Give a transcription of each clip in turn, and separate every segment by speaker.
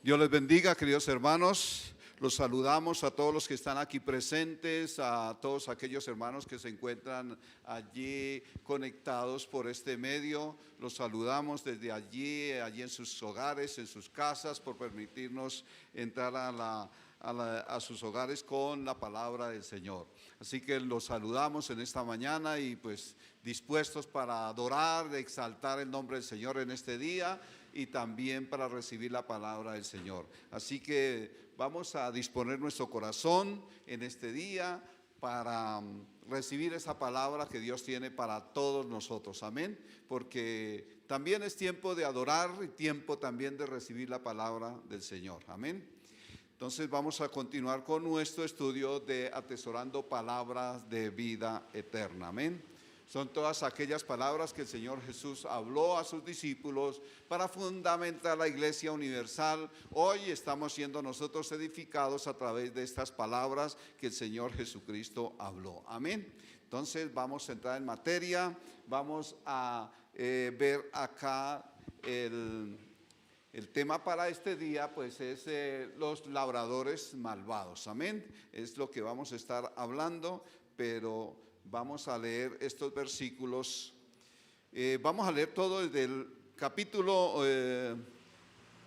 Speaker 1: Dios les bendiga, queridos hermanos. Los saludamos a todos los que están aquí presentes, a todos aquellos hermanos que se encuentran allí conectados por este medio. Los saludamos desde allí en sus hogares, en sus casas, por permitirnos entrar a sus hogares con la palabra del Señor. Así que los saludamos en esta mañana y pues dispuestos para adorar, exaltar el nombre del Señor en este día y también para recibir la palabra del Señor. Así que vamos a disponer nuestro corazón en este día para recibir esa palabra que Dios tiene para todos nosotros, amén, porque también es tiempo de adorar y tiempo también de recibir la palabra del Señor, amén. Entonces vamos a continuar con nuestro estudio de atesorando palabras de vida eterna, amén. Son todas aquellas palabras que el Señor Jesús habló a sus discípulos para fundamentar la Iglesia universal. Hoy estamos siendo nosotros edificados a través de estas palabras que el Señor Jesucristo habló. Amén. Entonces vamos a entrar en materia. Vamos a ver acá el tema para este día, pues es los labradores malvados. Amén. Es lo que vamos a estar hablando, pero vamos a leer estos versículos. Vamos a leer todo desde el capítulo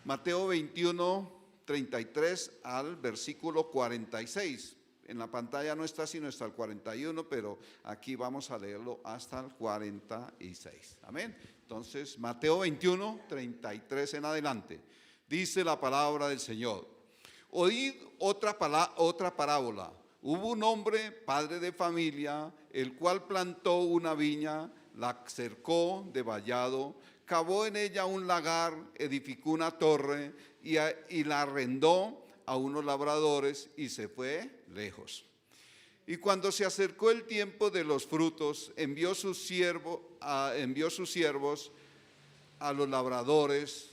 Speaker 1: Mateo 21, 33 al versículo 46. En la pantalla no está sino hasta el 41, pero aquí vamos a leerlo hasta el 46. Amén. Entonces, Mateo 21, 33 en adelante. Dice la palabra del Señor. Oíd otra parábola. Hubo un hombre, padre de familia, el cual plantó una viña, la cercó de vallado, cavó en ella un lagar, edificó una torre y la arrendó a unos labradores y se fue lejos. Y cuando se acercó el tiempo de los frutos, envió sus siervos a los labradores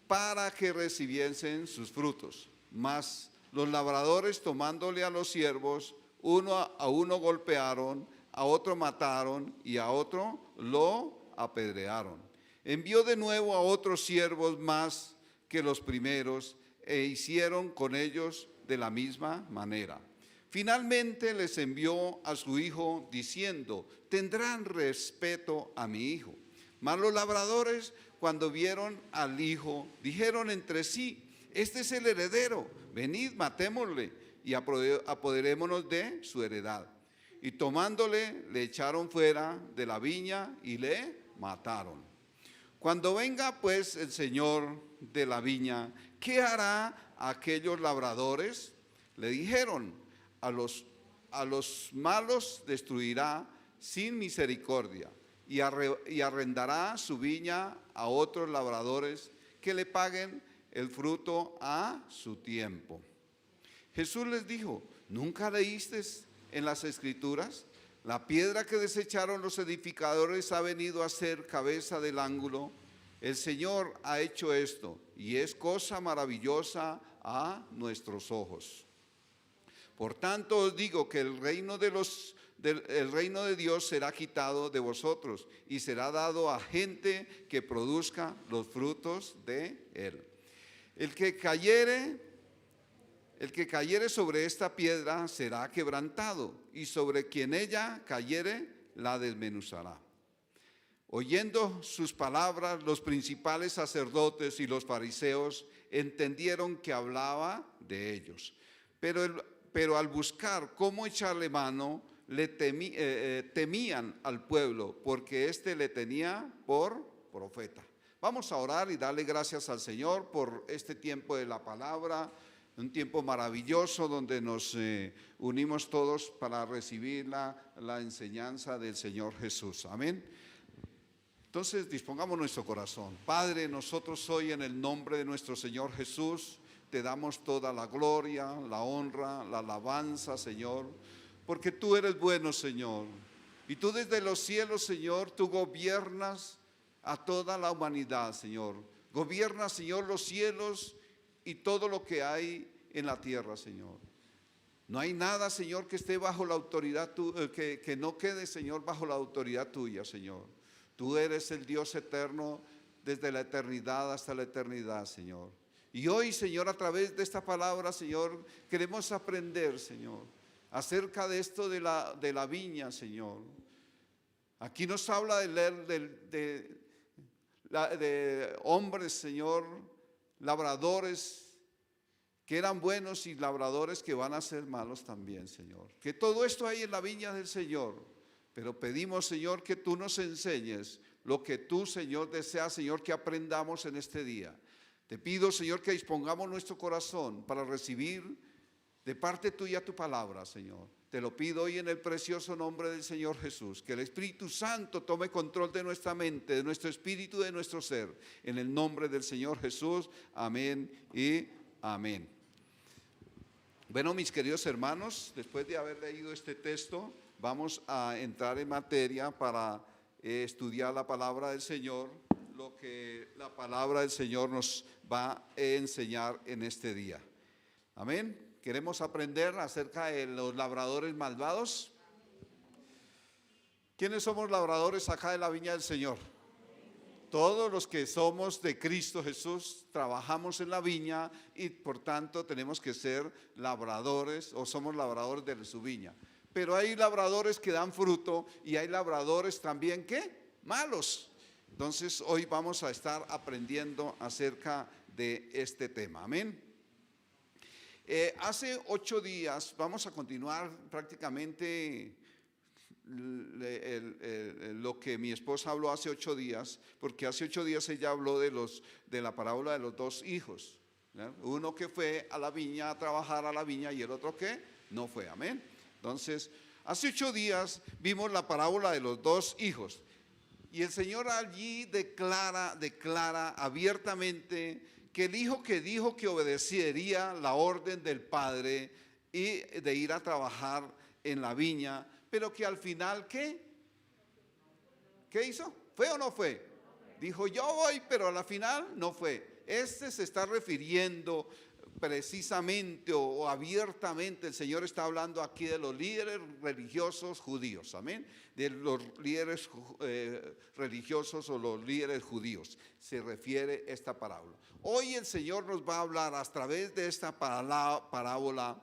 Speaker 1: para que recibiesen sus frutos. Mas los labradores, tomándole a los siervos, uno a uno golpearon, a otro mataron y a otro lo apedrearon. Envió de nuevo a otros siervos más que los primeros e hicieron con ellos de la misma manera. Finalmente les envió a su hijo diciendo: tendrán respeto a mi hijo. Mas los labradores, cuando vieron al hijo, dijeron entre sí: este es el heredero, venid, matémosle y apoderémonos de su heredad. Y tomándole, le echaron fuera de la viña y le mataron. Cuando venga pues el señor de la viña, ¿qué hará a aquellos labradores? Le dijeron: a los malos destruirá sin misericordia y arrendará su viña a otros labradores que le paguen el fruto a su tiempo. Jesús les dijo: ¿nunca leísteis en las Escrituras? La piedra que desecharon los edificadores ha venido a ser cabeza del ángulo. El Señor ha hecho esto y es cosa maravillosa a nuestros ojos. Por tanto os digo que el reino de Dios será quitado de vosotros y será dado a gente que produzca los frutos de él. El que cayere sobre esta piedra será quebrantado, y sobre quien ella cayere la desmenuzará. Oyendo sus palabras, los principales sacerdotes y los fariseos entendieron que hablaba de ellos. Pero al buscar cómo echarle mano, temían al pueblo, porque éste le tenía por profeta. Vamos a orar y darle gracias al Señor por este tiempo de la palabra, un tiempo maravilloso donde nos unimos todos para recibir la enseñanza del Señor Jesús. Amén. Entonces dispongamos nuestro corazón. Padre, nosotros hoy en el nombre de nuestro Señor Jesús te damos toda la gloria, la honra, la alabanza, Señor, porque tú eres bueno, Señor. Y tú desde los cielos, Señor, tú gobiernas a toda la humanidad, Señor. Gobierna, Señor, los cielos y todo lo que hay en la tierra, Señor. No hay nada, Señor, que esté bajo la autoridad que no quede, Señor, bajo la autoridad tuya, Señor. Tú eres el Dios eterno desde la eternidad hasta la eternidad, Señor. Y hoy, Señor, a través de esta palabra, Señor, queremos aprender, Señor, acerca de esto de la viña, Señor. Aquí nos habla de hombres, Señor, labradores que eran buenos y labradores que van a ser malos también, Señor. Que todo esto hay en la viña del Señor. Pero pedimos, Señor, que tú nos enseñes lo que tú, Señor, deseas, Señor, que aprendamos en este día. Te pido, Señor, que dispongamos nuestro corazón para recibir de parte tuya tu palabra, Señor. Te lo pido hoy en el precioso nombre del Señor Jesús. Que el Espíritu Santo tome control de nuestra mente, de nuestro espíritu, de nuestro ser. En el nombre del Señor Jesús. Amén y amén. Bueno, mis queridos hermanos, después de haber leído este texto, vamos a entrar en materia para estudiar la palabra del Señor, lo que la palabra del Señor nos va a enseñar en este día. Amén. ¿Queremos aprender acerca de los labradores malvados? ¿Quiénes somos labradores acá de la viña del Señor? Todos los que somos de Cristo Jesús trabajamos en la viña y por tanto tenemos que ser labradores o somos labradores de su viña. Pero hay labradores que dan fruto y hay labradores también que malos. Entonces hoy vamos a estar aprendiendo acerca de este tema. Amén. Hace 8 días vamos a continuar prácticamente lo que mi esposa habló hace 8 días, porque hace 8 días ella habló de la parábola de los 2 hijos, ¿no? Uno que fue a la viña a trabajar a la viña y el otro que no fue. Amén. Entonces, hace 8 días vimos la parábola de los 2 hijos y el Señor allí declara abiertamente que el hijo que dijo que obedecería la orden del padre y de ir a trabajar en la viña, pero que al final, ¿qué hizo? ¿Fue o no fue? Dijo, yo voy, pero a la final no fue. Este se está refiriendo precisamente o abiertamente, el Señor está hablando aquí de los líderes religiosos judíos, amén, de los líderes religiosos o los líderes judíos, se refiere esta parábola. Hoy el Señor nos va a hablar a través de esta parábola,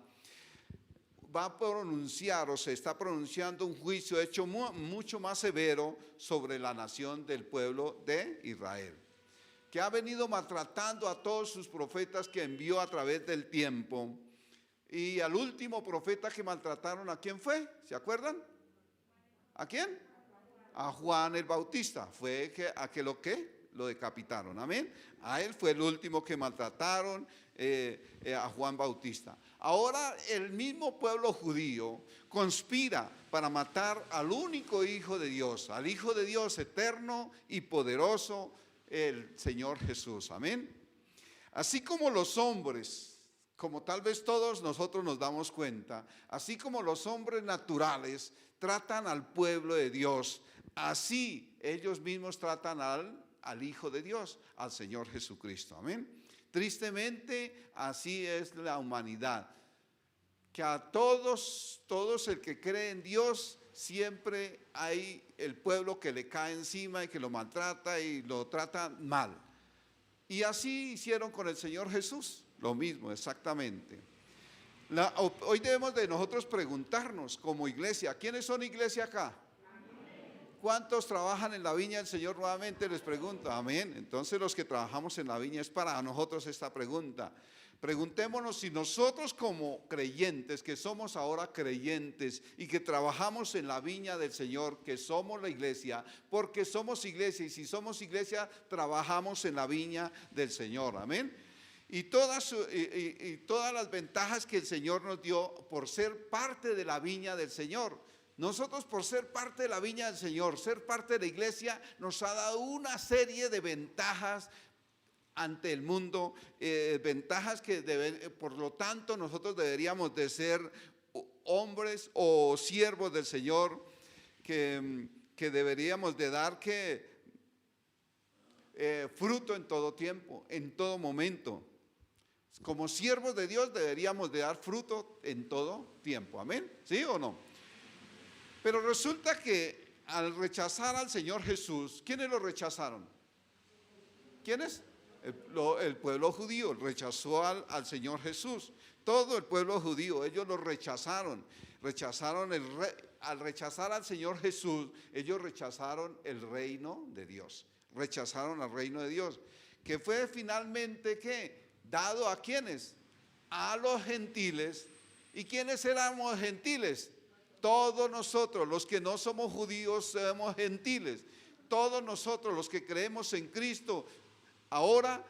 Speaker 1: va a pronunciar o se está pronunciando un juicio hecho mucho más severo sobre la nación del pueblo de Israel, que ha venido maltratando a todos sus profetas que envió a través del tiempo. Y al último profeta que maltrataron, ¿a quién fue? ¿Se acuerdan? ¿A quién? A Juan el Bautista. Fue a que lo decapitaron. Amén. A él fue el último que maltrataron, a Juan Bautista. Ahora el mismo pueblo judío conspira para matar al único Hijo de Dios, al Hijo de Dios eterno y poderoso, el Señor Jesús. Amén. Así como los hombres, como tal vez todos nosotros nos damos cuenta, así como los hombres naturales tratan al pueblo de Dios, así ellos mismos tratan al Hijo de Dios, al Señor Jesucristo. Amén. Tristemente, así es la humanidad, que a todos el que cree en Dios, siempre hay el pueblo que le cae encima y que lo maltrata y lo trata mal. Y así hicieron con el Señor Jesús, lo mismo exactamente. Hoy debemos de nosotros preguntarnos como iglesia, ¿quiénes son iglesia acá? ¿Cuántos trabajan en la viña del Señor? Nuevamente les pregunto. Amén. Entonces los que trabajamos en la viña, es para nosotros esta pregunta. Preguntémonos si nosotros como creyentes, que somos ahora creyentes y que trabajamos en la viña del Señor, que somos la iglesia, porque somos iglesia, y si somos iglesia, trabajamos en la viña del Señor. Amén. Y todas las ventajas que el Señor nos dio por ser parte de la viña del Señor. Nosotros, por ser parte de la viña del Señor, ser parte de la iglesia, nos ha dado una serie de ventajas ante el mundo, ventajas que por lo tanto nosotros deberíamos de ser hombres o siervos del Señor, que deberíamos de dar fruto en todo tiempo, en todo momento. Como siervos de Dios deberíamos de dar fruto en todo tiempo. Amén. ¿Sí o no? Pero resulta que al rechazar al Señor Jesús, ¿quiénes lo rechazaron? ¿Quiénes? El pueblo judío rechazó al Señor Jesús. Todo el pueblo judío, ellos lo rechazaron. Al rechazar al Señor Jesús, ellos rechazaron el reino de Dios. Rechazaron al reino de Dios. Que fue finalmente, ¿qué? Dado a ¿quiénes? A los gentiles. ¿Y quiénes éramos gentiles? Todos nosotros, los que no somos judíos, somos gentiles. Todos nosotros, los que creemos en Cristo, ahora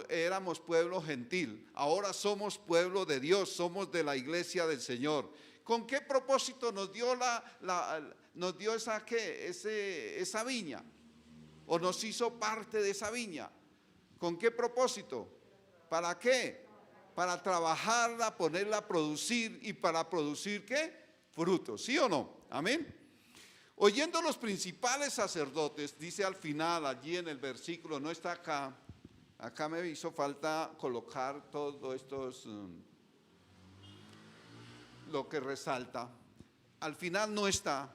Speaker 1: éramos pueblo gentil. Ahora somos pueblo de Dios, somos de la iglesia del Señor. ¿Con qué propósito nos dio esa viña? ¿O nos hizo parte de esa viña? ¿Con qué propósito? ¿Para qué? Para trabajarla, ponerla a producir y para producir ¿qué? Frutos, ¿sí o no? Amén. Oyendo los principales sacerdotes, dice al final allí en el versículo, no está acá, acá me hizo falta colocar todo esto, lo que resalta, al final no está,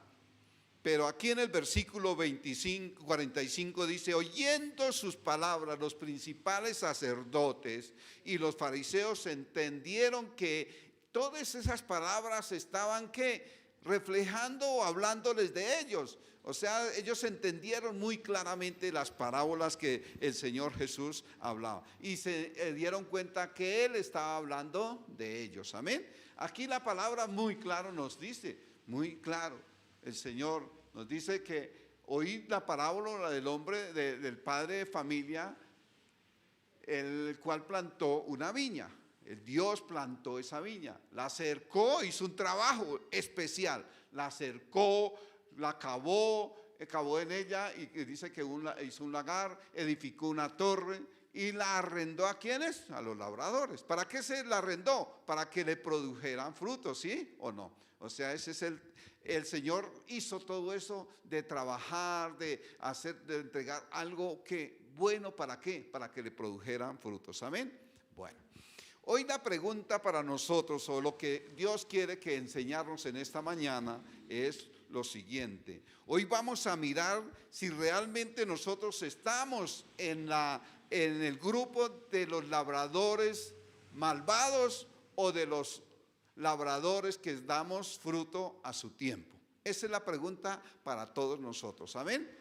Speaker 1: pero aquí en el versículo 45 dice, oyendo sus palabras, los principales sacerdotes y los fariseos entendieron que todas esas palabras estaban ¿qué? Reflejando o hablándoles de ellos. O sea, ellos entendieron muy claramente las parábolas que el Señor Jesús hablaba y se dieron cuenta que Él estaba hablando de ellos. Amén. Aquí la palabra muy claro nos dice, muy claro, el Señor nos dice que oíd la parábola del hombre, del padre de familia, el cual plantó una viña. El Dios plantó esa viña, la cercó, hizo un trabajo especial, la cercó, la cavó en ella y dice que hizo un lagar, edificó una torre y la arrendó ¿a quiénes? A los labradores. ¿Para qué se la arrendó? Para que le produjeran frutos, ¿sí o no? O sea, ese es el Señor hizo todo eso de trabajar, de entregar algo que bueno, ¿para qué? Para que le produjeran frutos, amén. Bueno. Hoy la pregunta para nosotros, o lo que Dios quiere que enseñarnos en esta mañana, es lo siguiente. Hoy vamos a mirar si realmente nosotros estamos en el grupo de los labradores malvados o de los labradores que damos fruto a su tiempo. Esa es la pregunta para todos nosotros, amén.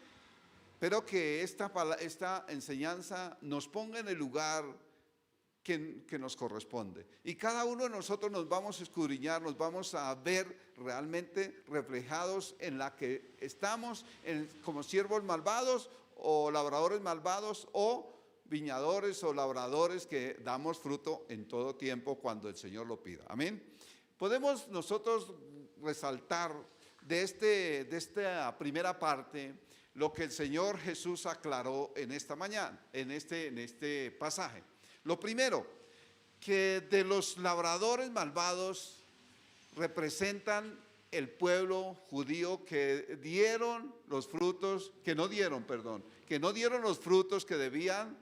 Speaker 1: Pero que esta enseñanza nos ponga en el lugar que nos corresponde. Y cada uno de nosotros nos vamos a escudriñar, nos vamos a ver realmente reflejados en la que estamos, como siervos malvados o labradores malvados o viñadores o labradores que damos fruto en todo tiempo cuando el Señor lo pida. Amén. Podemos nosotros resaltar de esta primera parte lo que el Señor Jesús aclaró en esta mañana, en este pasaje. Lo primero, que de los labradores malvados representan el pueblo judío que dieron los frutos, que no dieron los frutos que debían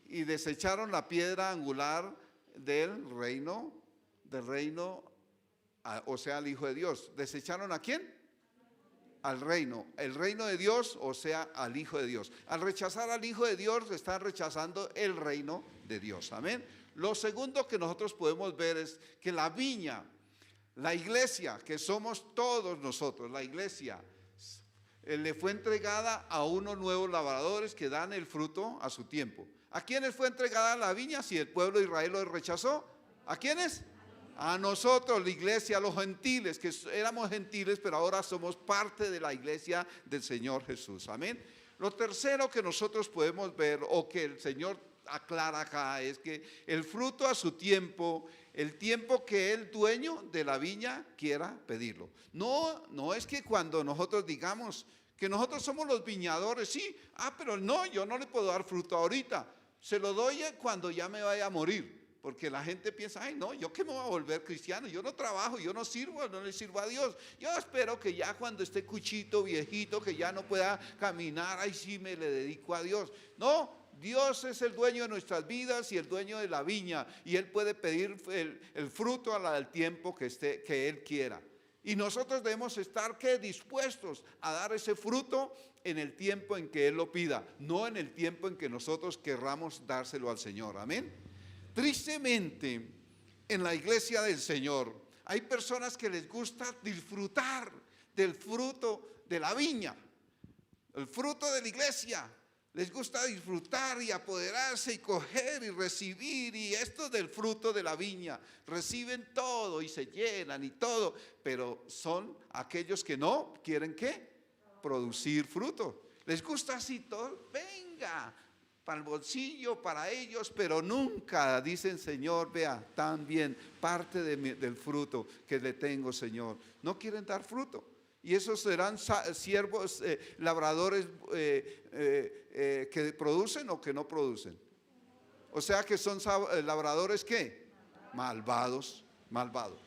Speaker 1: y desecharon la piedra angular del reino, o sea, al Hijo de Dios. ¿Desecharon a quién? Al reino, el reino de Dios, o sea, al Hijo de Dios. Al rechazar al Hijo de Dios, están rechazando el reino de Dios. Amén. Lo segundo que nosotros podemos ver es que la viña, la iglesia, que somos todos nosotros, la iglesia, le fue entregada a unos nuevos labradores que dan el fruto a su tiempo. ¿A quiénes fue entregada la viña si el pueblo de Israel lo rechazó? ¿A quiénes? A nosotros, la iglesia, a los gentiles, que éramos gentiles, pero ahora somos parte de la iglesia del Señor Jesús. Amén. Lo tercero que nosotros podemos ver, o que el Señor aclara acá, es que el fruto a su tiempo, el tiempo que el dueño de la viña quiera pedirlo. No es que cuando nosotros digamos que nosotros somos los viñadores, sí, pero no, yo no le puedo dar fruto ahorita, se lo doy cuando ya me vaya a morir. Porque la gente piensa, ay no, yo qué me voy a volver cristiano, yo no trabajo, yo no le sirvo a Dios. Yo espero que ya cuando esté cuchito, viejito, que ya no pueda caminar, ahí sí me le dedico a Dios. No, Dios es el dueño de nuestras vidas y el dueño de la viña. Y Él puede pedir el fruto al tiempo que Él quiera. Y nosotros debemos estar ¿qué? Dispuestos a dar ese fruto en el tiempo en que Él lo pida, no en el tiempo en que nosotros querramos dárselo al Señor. Amén. Tristemente, en la iglesia del Señor hay personas que les gusta disfrutar del fruto de la viña, el fruto de la iglesia. Les gusta disfrutar y apoderarse y coger y recibir, y esto del fruto de la viña. Reciben todo y se llenan y todo, pero son aquellos que no quieren ¿qué? Producir fruto. Les gusta así todo, venga, para el bolsillo, para ellos, pero nunca dicen, Señor, vea, también parte del fruto que le tengo, Señor. No quieren dar fruto. Y esos serán siervos, labradores que producen o que no producen. O sea que son labradores ¿qué? Malvados, malvados.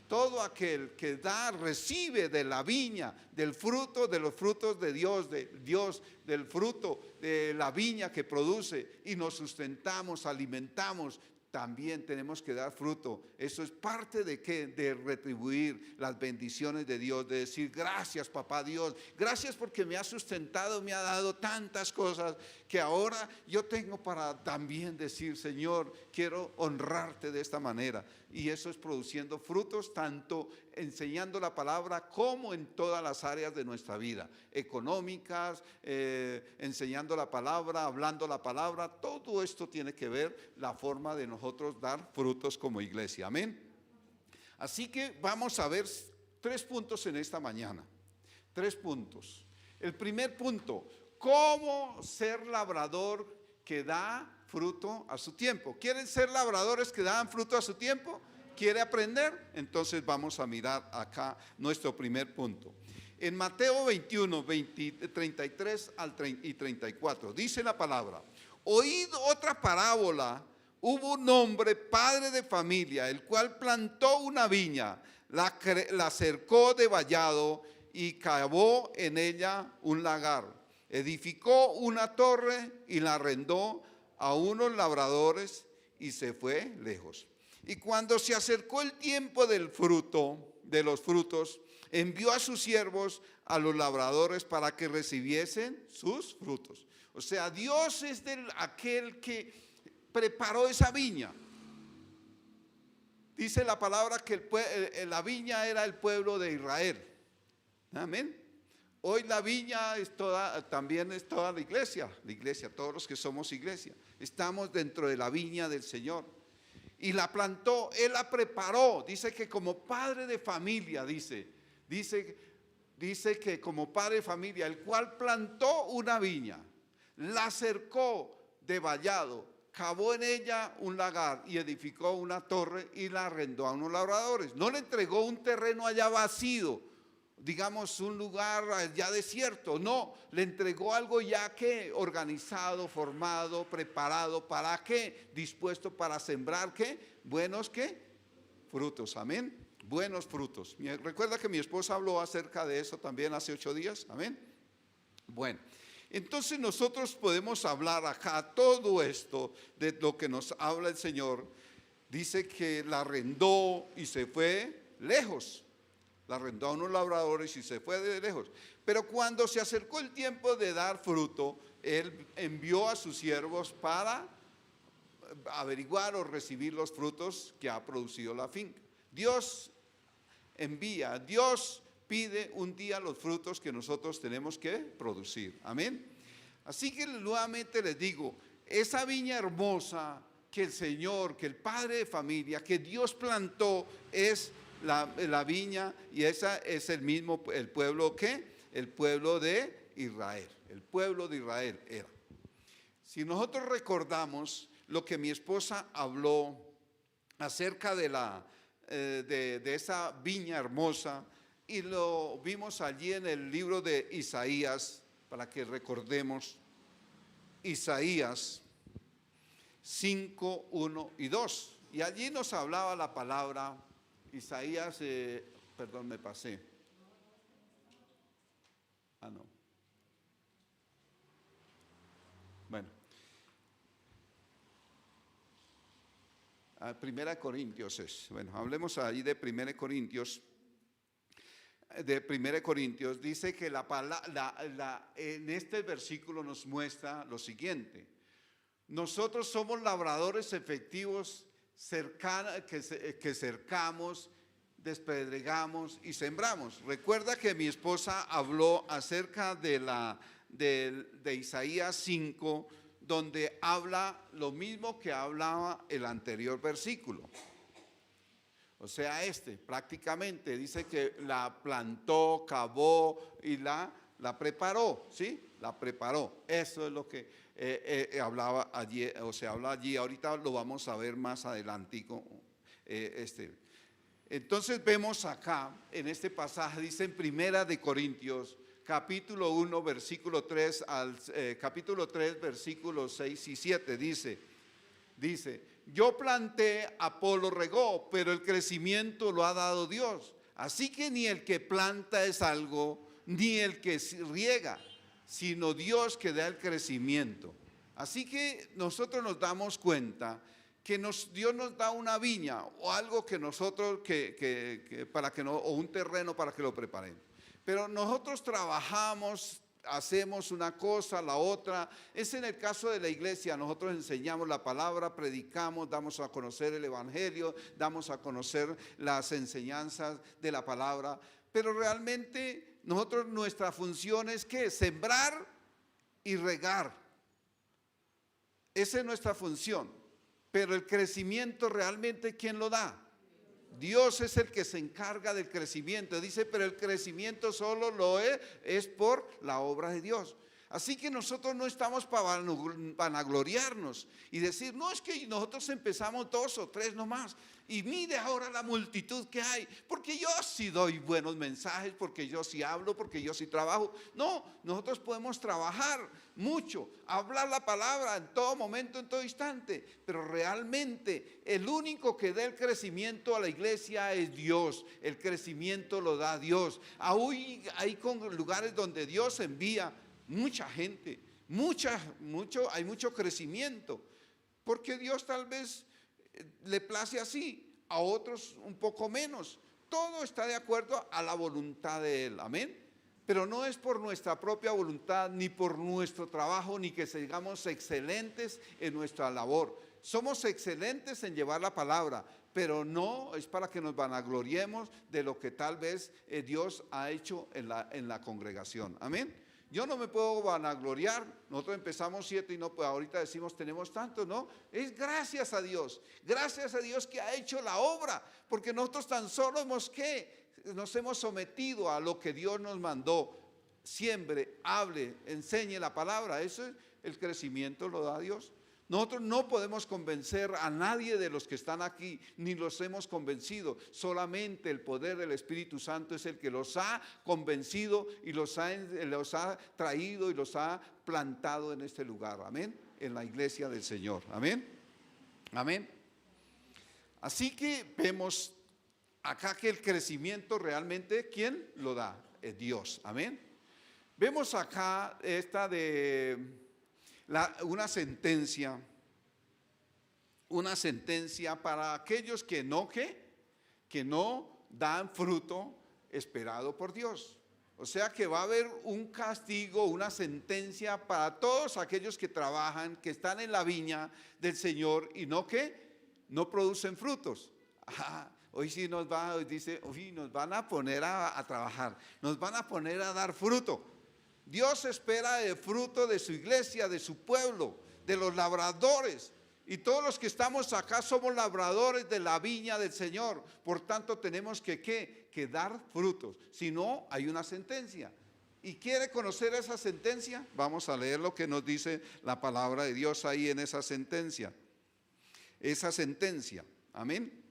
Speaker 1: Todo aquel que da, recibe de la viña, del fruto, de los frutos de Dios, del fruto de la viña que produce, y nos sustentamos, alimentamos. También tenemos que dar fruto. Eso es parte de ¿qué? De retribuir las bendiciones de Dios, de decir gracias, papá Dios, gracias porque me ha sustentado, me ha dado tantas cosas que ahora yo tengo para también decir, Señor, quiero honrarte de esta manera. Y eso es produciendo frutos, tanto enseñando la palabra como en todas las áreas de nuestra vida, económicas, enseñando la palabra, hablando la palabra. Todo esto tiene que ver la forma de nosotros dar frutos como iglesia. Amén. Así que vamos a ver 3 puntos en esta mañana. 3 puntos. El primer punto, ¿cómo ser labrador que da fruto a su tiempo? ¿Quieren ser labradores que dan fruto a su tiempo? ¿Quiere aprender? Entonces vamos a mirar acá nuestro primer punto. En Mateo 21, 33 y 34, dice la palabra: oíd otra parábola. Hubo un hombre, padre de familia, el cual plantó una viña, la cercó de vallado y cavó en ella un lagar. Edificó una torre y la arrendó a unos labradores y se fue lejos. Y cuando se acercó el tiempo del fruto, de los frutos, envió a sus siervos, a los labradores, para que recibiesen sus frutos. O sea, Dios es aquel que preparó esa viña. Dice la palabra que la viña era el pueblo de Israel. Amén. Hoy la viña también es toda la iglesia, todos los que somos iglesia. Estamos dentro de la viña del Señor. Y la plantó, Él la preparó. Dice que como padre de familia, dice que como padre de familia, el cual plantó una viña, la cercó de vallado, cavó en ella un lagar y edificó una torre y la arrendó a unos labradores. No le entregó un terreno allá vacío, digamos un lugar ya desierto, no, le entregó algo ya que organizado, formado, preparado, ¿para qué? Dispuesto para sembrar ¿qué? Buenos ¿qué? Frutos, amén, buenos frutos. Recuerda que mi esposa habló acerca de eso también hace 8 días, amén. Bueno, entonces nosotros podemos hablar acá todo esto de lo que nos habla el Señor. Dice que la arrendó y se fue lejos. La arrendó a unos labradores y se fue de lejos. Pero cuando se acercó el tiempo de dar fruto, Él envió a sus siervos para averiguar o recibir los frutos que ha producido la finca. Dios envía, Dios pide un día los frutos que nosotros tenemos que producir. Amén. Así que nuevamente les digo, esa viña hermosa que el Señor, que el Padre de familia, que Dios plantó, es la viña, y esa es el pueblo ¿qué? El pueblo de Israel. El pueblo de Israel era. Si nosotros recordamos lo que mi esposa habló acerca de esa viña hermosa, y lo vimos allí en el libro de Isaías, para que recordemos, Isaías 5, 1 y 2. Y allí nos hablaba la palabra Isaías, perdón, me pasé. No. Bueno. Primera Corintios es. Bueno, hablemos ahí de Primera Corintios. de 1 Corintios dice que en este versículo nos muestra lo siguiente: nosotros somos labradores efectivos que cercamos, despedregamos y sembramos. Recuerda que mi esposa habló acerca de Isaías 5, donde habla lo mismo que hablaba el anterior versículo. O sea, prácticamente dice que la plantó, cavó y la preparó, ¿sí? La preparó. Eso es lo que hablaba allí, o se habla allí. Ahorita lo vamos a ver más adelantico. Entonces vemos acá, en este pasaje, dice en Primera de Corintios, capítulo 1, versículo 3, capítulo 3, versículos 6 y 7, dice: yo planté, Apolo regó, pero el crecimiento lo ha dado Dios. Así que ni el que planta es algo, ni el que riega, sino Dios que da el crecimiento. Así que nosotros nos damos cuenta que Dios nos da una viña o algo que nosotros, o un terreno para que lo preparemos. Pero nosotros trabajamos, hacemos una cosa, la otra. Es en el caso de la iglesia. Nosotros enseñamos la palabra, predicamos, damos a conocer el evangelio, damos a conocer las enseñanzas de la palabra. Pero realmente nuestra función es ¿qué? Sembrar y regar. Esa es nuestra función. Pero el crecimiento realmente, ¿quién lo da? Dios es el que se encarga del crecimiento. Dice, pero el crecimiento solo es por la obra de Dios. Así que nosotros no estamos para vanagloriarnos y decir, no, es que nosotros empezamos 2 o 3 nomás. Y mire ahora la multitud que hay, porque yo sí doy buenos mensajes, porque yo sí hablo, porque yo sí trabajo. No, nosotros podemos trabajar mucho, hablar la palabra en todo momento, en todo instante, pero realmente el único que da el crecimiento a la iglesia es Dios. El crecimiento lo da Dios. Aún hay lugares donde Dios envía mucha gente, hay mucho crecimiento, porque Dios tal vez le place así, a otros un poco menos. Todo está de acuerdo a la voluntad de Él, amén. Pero no es por nuestra propia voluntad, ni por nuestro trabajo, ni que seamos excelentes en nuestra labor. Somos excelentes en llevar la palabra, pero no es para que nos vanagloriemos de lo que tal vez Dios ha hecho en la congregación, amén. Yo no me puedo vanagloriar. Nosotros empezamos 7 y no, pues ahorita decimos tenemos tanto, no. Es gracias a Dios que ha hecho la obra, porque nosotros tan solo nos hemos sometido a lo que Dios nos mandó. Siembre, hable, enseñe la palabra. Eso es el crecimiento, lo da Dios. Nosotros no podemos convencer a nadie de los que están aquí, ni los hemos convencido. Solamente el poder del Espíritu Santo es el que los ha convencido y los ha traído y los ha plantado en este lugar. Amén. En la iglesia del Señor. Amén. Amén. Así que vemos acá que el crecimiento realmente, ¿quién lo da? Es Dios. Amén. Vemos acá una sentencia para aquellos que no dan fruto esperado por Dios. O sea que va a haber un castigo, una sentencia para todos aquellos que trabajan, que están en la viña del Señor y no producen frutos. Hoy sí nos van a poner a trabajar, nos van a poner a dar fruto. Dios espera el fruto de su iglesia, de su pueblo, de los labradores. Y todos los que estamos acá somos labradores de la viña del Señor. Por tanto, tenemos que dar frutos. Si no, hay una sentencia. ¿Y quiere conocer esa sentencia? Vamos a leer lo que nos dice la palabra de Dios ahí en esa sentencia. Esa sentencia. Amén.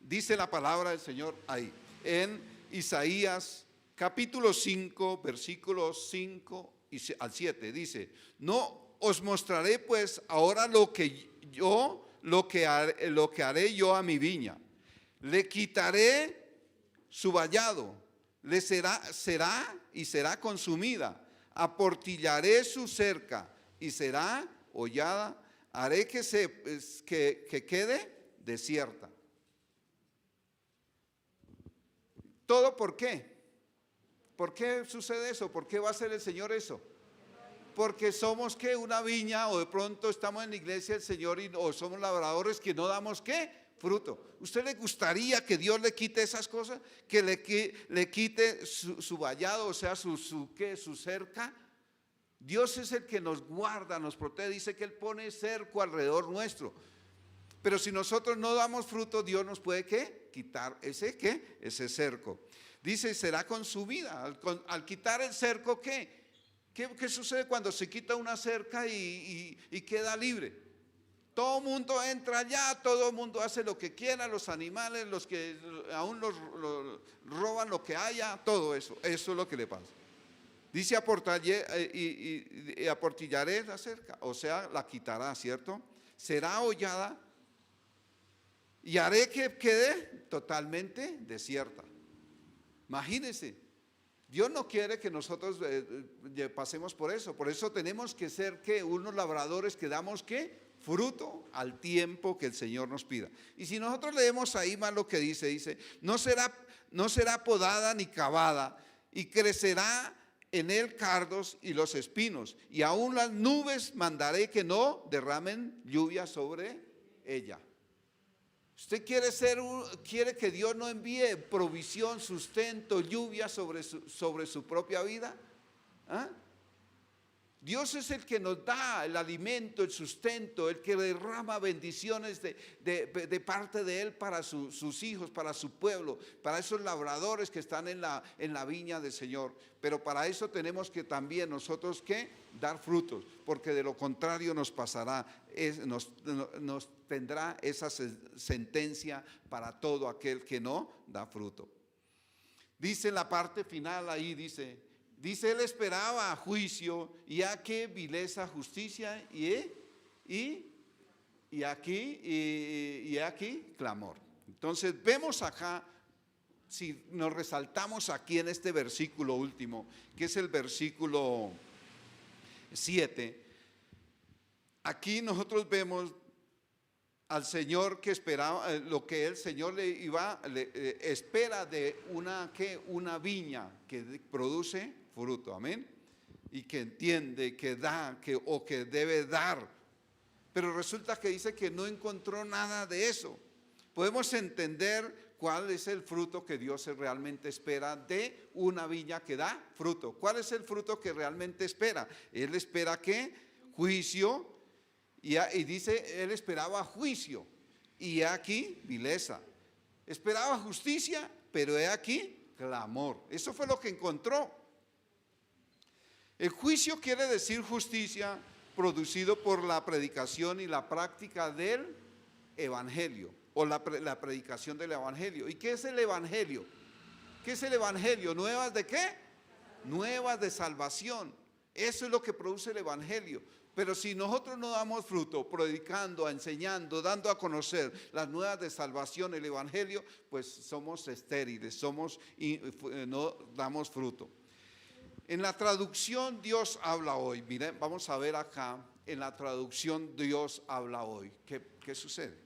Speaker 1: Dice la palabra del Señor ahí, en Isaías capítulo 5, versículos 5 al 7, dice: no os mostraré pues ahora lo que haré yo a mi viña. Le quitaré su vallado, será consumida. Aportillaré su cerca y será hollada. Haré que quede desierta. ¿Todo por qué? ¿Por qué sucede eso? ¿Por qué va a hacer el Señor eso? Porque somos ¿qué? Una viña, o de pronto estamos en la iglesia del Señor o somos labradores que no damos ¿qué? Fruto. ¿Usted le gustaría que Dios le quite esas cosas? Que le quite su vallado, o sea, su cerca. Dios es el que nos guarda, nos protege. Dice que Él pone cerco alrededor nuestro. Pero si nosotros no damos fruto, Dios nos puede ¿qué? Quitar ese cerco. Dice, será consumida. Al quitar el cerco, ¿qué? ¿Qué sucede cuando se quita una cerca y queda libre? Todo el mundo entra allá, todo el mundo hace lo que quiera, los animales, los que aún los roban lo que haya, todo eso. Eso es lo que le pasa. Dice, aportillaré la cerca, o sea, la quitará, ¿cierto? Será hollada y haré que quede totalmente desierta. Imagínense, Dios no quiere que nosotros pasemos por eso tenemos que ser ¿qué? Unos labradores que damos ¿qué? Fruto al tiempo que el Señor nos pida. Y si nosotros leemos ahí más lo que dice, no será podada ni cavada, y crecerá en él cardos y los espinos, y aún las nubes mandaré que no derramen lluvia sobre ella. ¿Usted quiere que Dios no envíe provisión, sustento, lluvia sobre su propia vida? ¿Ah? Dios es el que nos da el alimento, el sustento, el que derrama bendiciones de parte de Él para sus hijos, para su pueblo, para esos labradores que están en la viña del Señor. Pero para eso tenemos que también nosotros ¿qué? Dar frutos, porque de lo contrario nos pasará, nos tendrá esa sentencia para todo aquel que no da fruto. Dice en la parte final ahí, dice, él esperaba juicio, y aquí vileza, justicia, y aquí clamor. Entonces vemos acá, si nos resaltamos aquí en este versículo último, que es el versículo 7, aquí nosotros vemos al Señor que esperaba, lo que el Señor espera de una viña que produce fruto, amén, y que entiende, que da, o que debe dar. Pero resulta que dice que no encontró nada de eso. Podemos entender cuál es el fruto que Dios realmente espera de una viña que da fruto. ¿Cuál es el fruto que realmente espera? Él espera ¿qué? Juicio, y dice, él esperaba juicio, y he aquí vileza. Esperaba justicia, pero he aquí clamor. Eso fue lo que encontró. El juicio quiere decir justicia producido por la predicación y la práctica del evangelio, o la predicación del evangelio. ¿Y qué es el evangelio? ¿Qué es el evangelio? ¿Nuevas de qué? Nuevas de salvación. Eso es lo que produce el evangelio. Pero si nosotros no damos fruto, predicando, enseñando, dando a conocer las nuevas de salvación, el evangelio, pues somos estériles, no damos fruto. En la traducción Dios habla hoy. Miren, vamos a ver acá, en la traducción Dios habla hoy. ¿Qué sucede?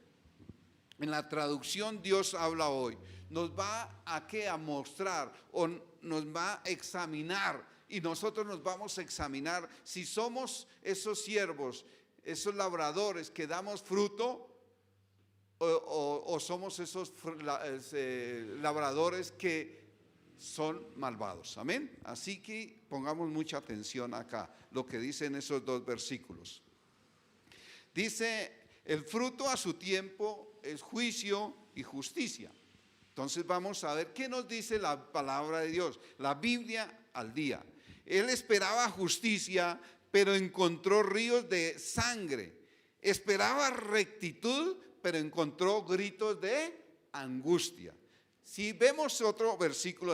Speaker 1: En la traducción Dios habla hoy. Nos va a mostrar, o nos va a examinar, y nosotros nos vamos a examinar si somos esos siervos, esos labradores que damos fruto, o somos esos labradores que son malvados. Amén. Así que pongamos mucha atención acá, lo que dicen esos dos versículos. Dice, el fruto a su tiempo es juicio y justicia. Entonces vamos a ver qué nos dice la palabra de Dios, la Biblia al día. Él esperaba justicia, pero encontró ríos de sangre. Esperaba rectitud, pero encontró gritos de angustia. Si vemos otro versículo,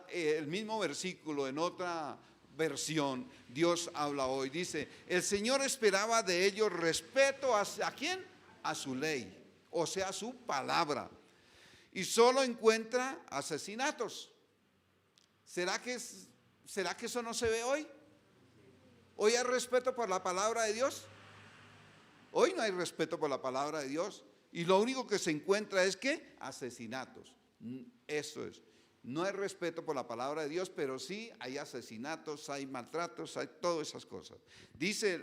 Speaker 1: el mismo versículo en otra versión, Dios habla hoy. Dice, el Señor esperaba de ellos respeto ¿a quién? A su ley, o sea, a su palabra. Y solo encuentra asesinatos. ¿Será que eso no se ve hoy? ¿Hoy hay respeto por la palabra de Dios? Hoy no hay respeto por la palabra de Dios. Y lo único que se encuentra es que asesinatos. Eso es. No hay respeto por la palabra de Dios, pero sí hay asesinatos, hay maltratos, hay todas esas cosas. Dice,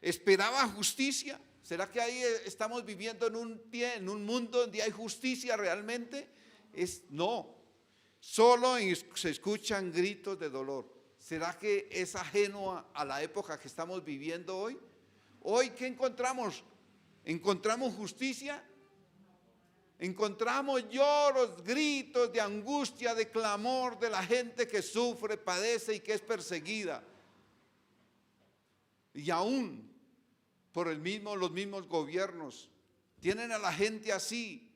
Speaker 1: ¿esperaba justicia? ¿Será que ahí estamos viviendo en un mundo donde hay justicia realmente? No, solo se escuchan gritos de dolor. ¿Será que es ajeno a la época que estamos viviendo hoy? Hoy, ¿qué encontramos? ¿Encontramos justicia? Encontramos lloros, gritos de angustia, de clamor de la gente que sufre, padece y que es perseguida. Y aún por los mismos gobiernos tienen a la gente así,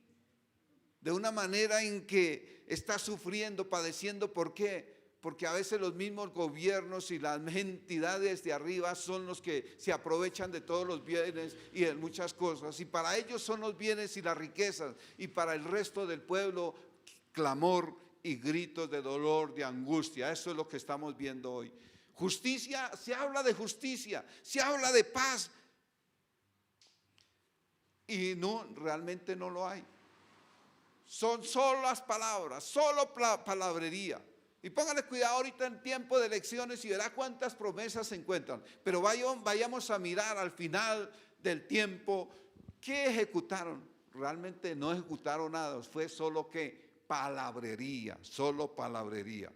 Speaker 1: de una manera en que está sufriendo, padeciendo. ¿Por qué? Porque a veces los mismos gobiernos y las entidades de arriba son los que se aprovechan de todos los bienes y de muchas cosas. Y para ellos son los bienes y las riquezas. Y para el resto del pueblo, clamor y gritos de dolor, de angustia. Eso es lo que estamos viendo hoy. Justicia, se habla de justicia, se habla de paz. Y no, realmente no lo hay. Son solo las palabras, solo palabrería. Y póngale cuidado ahorita en tiempo de elecciones y verá cuántas promesas se encuentran. Pero vayamos a mirar al final del tiempo qué ejecutaron. Realmente no ejecutaron nada, fue solo que palabrería, solo palabrería.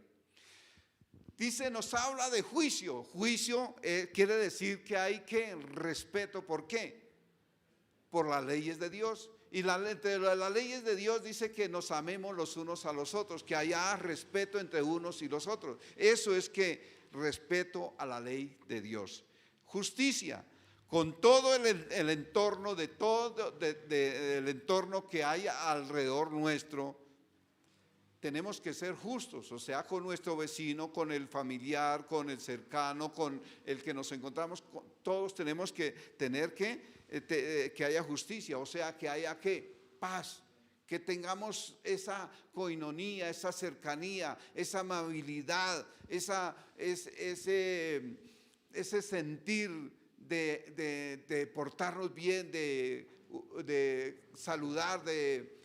Speaker 1: Dice, nos habla de juicio. Juicio quiere decir que hay que respeto. ¿Por qué? Por las leyes de Dios. Y entre las leyes de Dios dice que nos amemos los unos a los otros, que haya respeto entre unos y los otros. Eso es que respeto a la ley de Dios. Justicia, con todo el entorno, el entorno que hay alrededor nuestro, tenemos que ser justos, o sea, con nuestro vecino, con el familiar, con el cercano, con el que nos encontramos, todos tenemos que tener que haya justicia, o sea, que haya paz, que tengamos esa coinonía, esa cercanía, esa amabilidad, ese sentir de portarnos bien, de saludar, de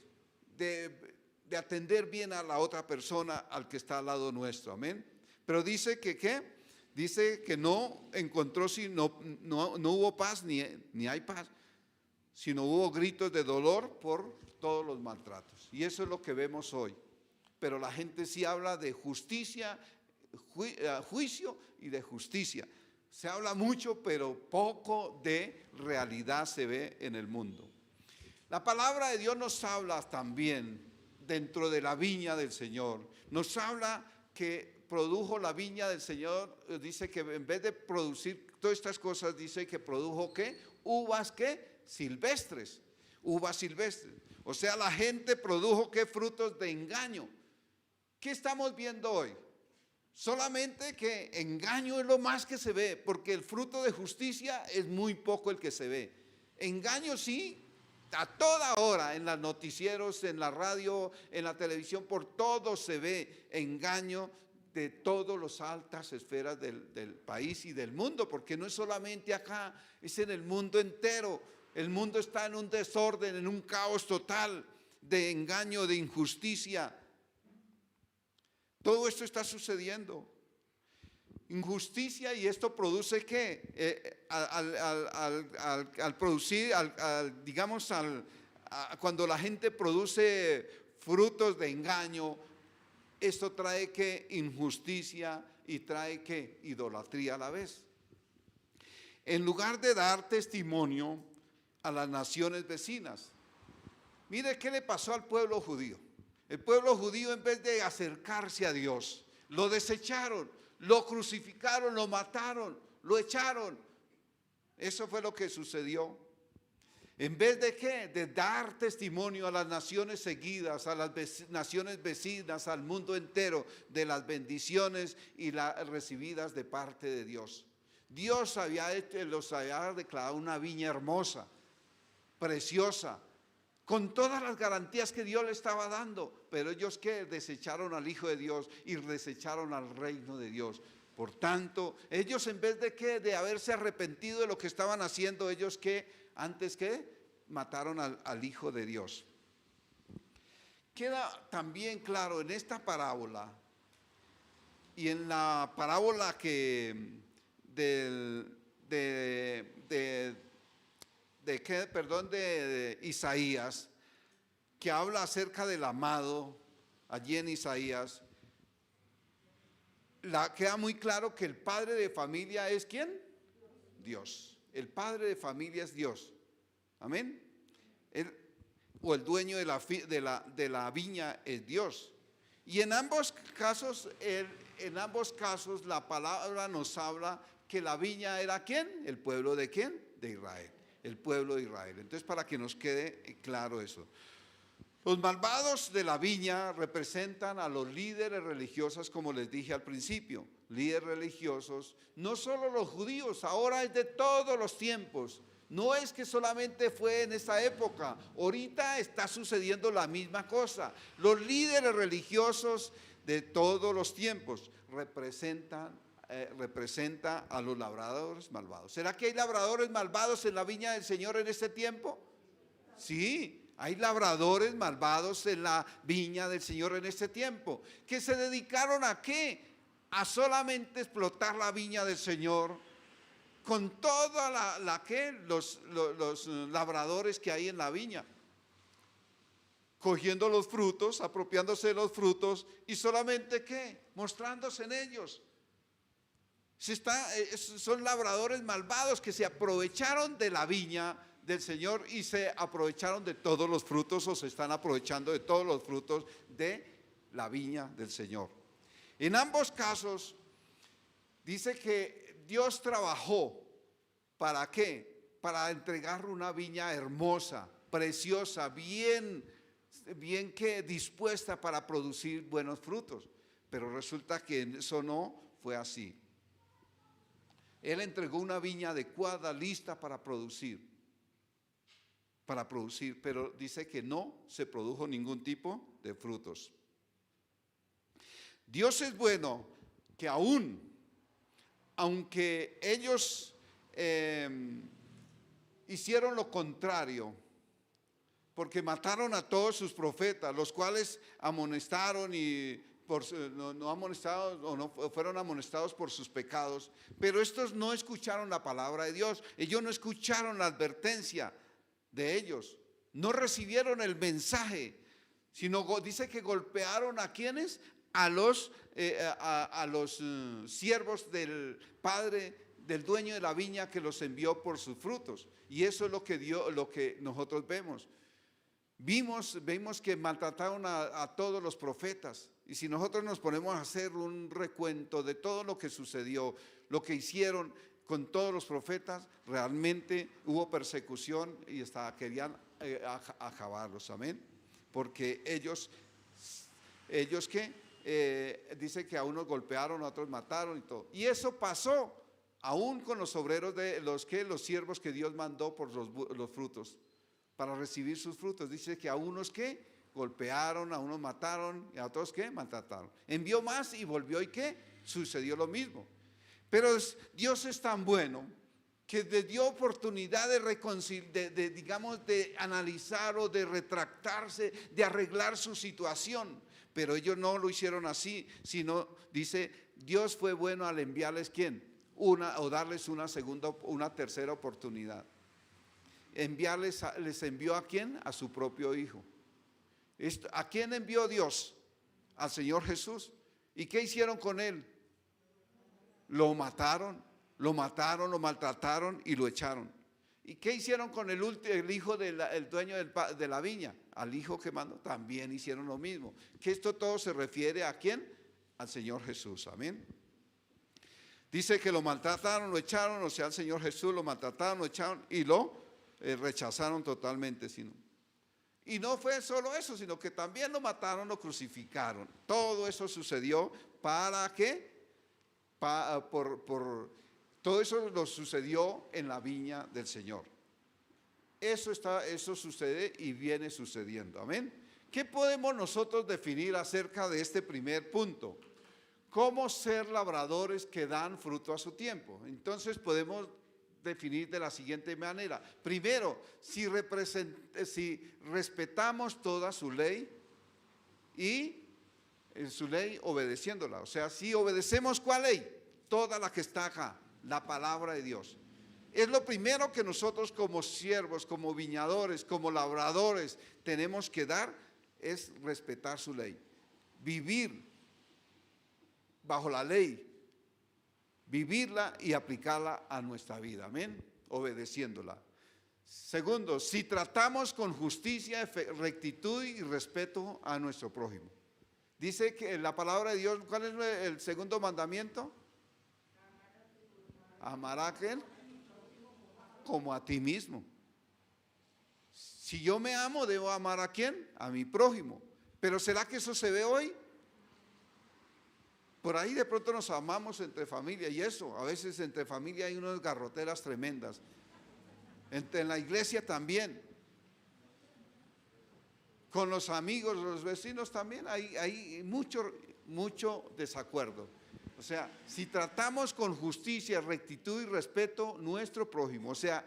Speaker 1: atender bien a la otra persona, al que está al lado nuestro, amén. Pero dice que ¿qué? Dice que no encontró, no hubo paz, ni hay paz, sino hubo gritos de dolor por todos los maltratos. Y eso es lo que vemos hoy. Pero la gente sí habla de justicia, juicio y de justicia. Se habla mucho, pero poco de realidad se ve en el mundo. La palabra de Dios nos habla también dentro de la viña del Señor. Nos habla que produjo la viña del Señor, dice que en vez de producir todas estas cosas, dice que produjo ¿qué? Uvas ¿qué? Silvestres, uvas silvestres. O sea, la gente produjo ¿qué? Frutos de engaño. ¿Qué estamos viendo hoy? Solamente que engaño es lo más que se ve, porque el fruto de justicia es muy poco el que se ve. Engaño sí, a toda hora, en los noticieros, en la radio, en la televisión, por todo se ve engaño de todas las altas esferas del país y del mundo, porque no es solamente acá, es en el mundo entero. El mundo está en un desorden, en un caos total de engaño, de injusticia. Todo esto está sucediendo. Injusticia, y esto produce ¿qué? Cuando la gente produce frutos de engaño, esto trae ¿qué? Injusticia y trae ¿qué? Idolatría a la vez. En lugar de dar testimonio a las naciones vecinas, mire qué le pasó al pueblo judío. El pueblo judío, en vez de acercarse a Dios, lo desecharon, lo crucificaron, lo mataron, lo echaron. Eso fue lo que sucedió. En vez de ¿qué? De dar testimonio a las naciones seguidas, a las naciones vecinas, al mundo entero, de las bendiciones y las recibidas de parte de Dios. Dios los había declarado una viña hermosa, preciosa, con todas las garantías que Dios le estaba dando, pero ellos ¿qué? Desecharon al Hijo de Dios y desecharon al reino de Dios. Por tanto, ellos en vez de ¿qué? De haberse arrepentido de lo que estaban haciendo, ellos ¿qué? Antes ¿qué? Mataron al Hijo de Dios. queda también claro en esta parábola y en la parábola que de Isaías, que habla acerca del amado, allí en Isaías, queda muy claro que el padre de familia es ¿quién? Dios. El padre de familia es Dios. Amén. O el dueño de la viña es Dios. Y en ambos casos la palabra nos habla que la viña era ¿quién? ¿El pueblo de quién? De Israel. El pueblo de Israel. Entonces, para que nos quede claro eso. Los malvados de la viña representan a los líderes religiosos, como les dije al principio. Líderes religiosos, no solo los judíos, ahora es de todos los tiempos. No es que solamente fue en esa época, ahorita está sucediendo la misma cosa. Los líderes religiosos de todos los tiempos representa a los labradores malvados. ¿Será que hay labradores malvados en la viña del Señor en este tiempo? Sí. Hay labradores malvados en la viña del Señor en este tiempo, que se dedicaron ¿a qué? A solamente explotar la viña del Señor con toda los labradores que hay en la viña, cogiendo los frutos, apropiándose de los frutos y solamente ¿qué? Mostrándose en ellos. Son labradores malvados que se aprovecharon de la viña del Señor y se aprovecharon de todos los frutos, o se están aprovechando de todos los frutos de la viña del Señor. En ambos casos dice que Dios trabajó, ¿para qué? Para entregar una viña hermosa, preciosa, bien que dispuesta para producir buenos frutos. Pero resulta que eso no fue así. Él entregó una viña adecuada, lista para producir, pero dice que no se produjo ningún tipo de frutos. Dios es bueno, que aunque ellos hicieron lo contrario, porque mataron a todos sus profetas, los cuales amonestaron no fueron amonestados por sus pecados, pero estos no escucharon la palabra de Dios, ellos no escucharon la advertencia de ellos, no recibieron el mensaje, sino dice que golpearon ¿a quiénes? A los siervos del padre, del dueño de la viña, que los envió por sus frutos. Y eso es lo que nosotros vemos. Vimos que maltrataron a todos los profetas. Y si nosotros nos ponemos a hacer un recuento de todo lo que sucedió, lo que hicieron con todos los profetas, realmente hubo persecución y hasta querían acabarlos, amén. Porque ellos dice que a unos golpearon, a otros mataron y todo. Y eso pasó aún con los obreros de los siervos que Dios mandó por los frutos, para recibir sus frutos. Dice que a unos golpearon, a unos mataron y a otros maltrataron. Envió más y volvió y sucedió lo mismo. Pero Dios es tan bueno que le dio oportunidad de analizar o de retractarse, de arreglar su situación. Pero ellos no lo hicieron así, sino dice, Dios fue bueno al enviarles o darles una tercera oportunidad. Les envió ¿a quién? A su propio Hijo. ¿A quién envió Dios? Al Señor Jesús. ¿Y qué hicieron con él? Lo mataron, lo maltrataron y lo echaron. ¿Y qué hicieron con el hijo el dueño de la viña? Al hijo que mandó, también hicieron lo mismo. Que esto todo se refiere ¿a quién? Al Señor Jesús, amén. Dice que lo maltrataron, lo echaron, o sea, al Señor Jesús lo maltrataron, lo echaron y lo rechazaron totalmente. Y no fue solo eso, sino que también lo mataron, lo crucificaron. Todo eso sucedió para qué? Todo eso lo sucedió en la viña del Señor. Eso sucede y viene sucediendo, amén. ¿Qué podemos nosotros definir acerca de este primer punto? ¿Cómo ser labradores que dan fruto a su tiempo? Entonces podemos definir de la siguiente manera. Primero, si respetamos toda su ley, y en su ley obedeciéndola. O sea, si obedecemos, ¿cuál ley? Toda la que está acá, la palabra de Dios. Es lo primero que nosotros como siervos, como viñadores, como labradores tenemos que dar, es respetar su ley. Vivir bajo la ley, vivirla y aplicarla a nuestra vida, amén, obedeciéndola. Segundo, si tratamos con justicia, rectitud y respeto a nuestro prójimo. Dice que la palabra de Dios, ¿cuál es el segundo mandamiento? Amar a aquel como a ti mismo. Si yo me amo, debo amar ¿a quién? A mi prójimo. Pero ¿será que eso se ve hoy? Por ahí de pronto nos amamos entre familia y eso, a veces entre familia hay unas garroteras tremendas. En la iglesia también. Con los amigos, los vecinos también hay mucho desacuerdo. O sea, si tratamos con justicia, rectitud y respeto nuestro prójimo, o sea,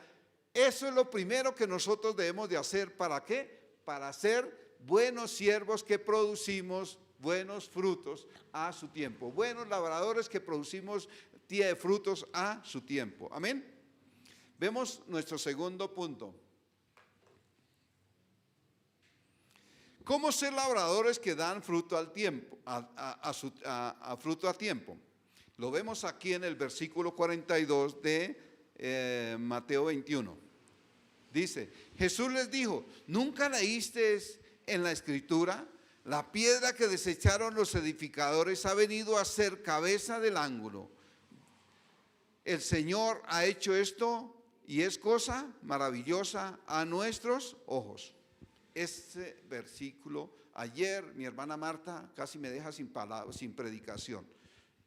Speaker 1: eso es lo primero que nosotros debemos de hacer. ¿Para qué? Para ser buenos siervos que producimos buenos frutos a su tiempo. Buenos labradores que producimos frutos a su tiempo. Amén. Vemos nuestro segundo punto. ¿Cómo ser labradores que dan fruto al tiempo, fruto a tiempo? Lo vemos aquí en el versículo 42 de Mateo 21. Dice, Jesús les dijo, ¿nunca leíste en la Escritura? La piedra que desecharon los edificadores ha venido a ser cabeza del ángulo. El Señor ha hecho esto y es cosa maravillosa a nuestros ojos. Este versículo, ayer mi hermana Marta casi me deja sin palabras, sin predicación,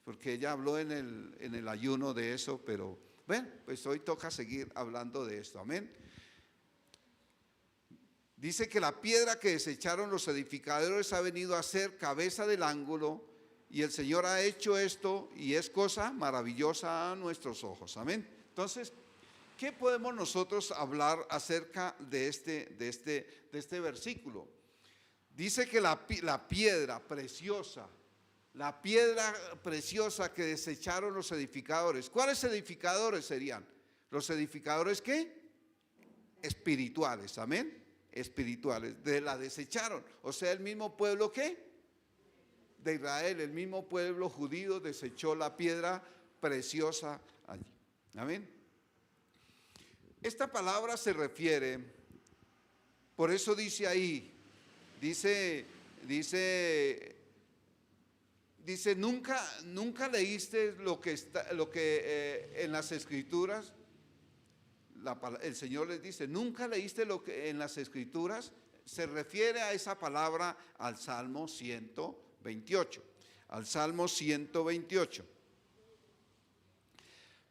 Speaker 1: porque ella habló en el ayuno de eso, pero bueno, pues hoy toca seguir hablando de esto, amén. Dice que la piedra que desecharon los edificadores ha venido a ser cabeza del ángulo y el Señor ha hecho esto y es cosa maravillosa a nuestros ojos, amén. Entonces, ¿qué podemos nosotros hablar acerca de este versículo? Dice que la piedra preciosa que desecharon los edificadores. ¿Cuáles edificadores serían? Los edificadores ¿qué? Espirituales, amén. Espirituales, la desecharon. O sea, el mismo pueblo ¿qué? De Israel, el mismo pueblo judío desechó la piedra preciosa allí, amén. Esta palabra se refiere, por eso dice ahí, dice, nunca leíste lo que en las Escrituras. El Señor les dice, nunca leíste lo que en las Escrituras. Se refiere a esa palabra al Salmo 128, al Salmo 128.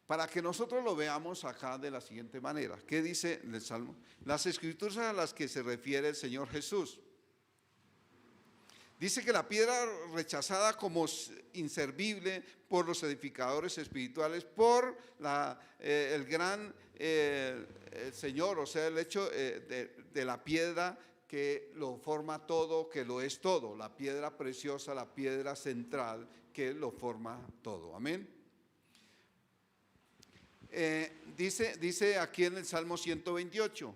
Speaker 1: Para que nosotros lo veamos acá de la siguiente manera. ¿Qué dice el Salmo? Las Escrituras a las que se refiere el Señor Jesús. Dice que la piedra rechazada como inservible por los edificadores espirituales, por el gran Señor, o sea, el hecho de la piedra que lo forma todo, que lo es todo, la piedra preciosa, la piedra central que lo forma todo, amén. Dice aquí en el Salmo 128,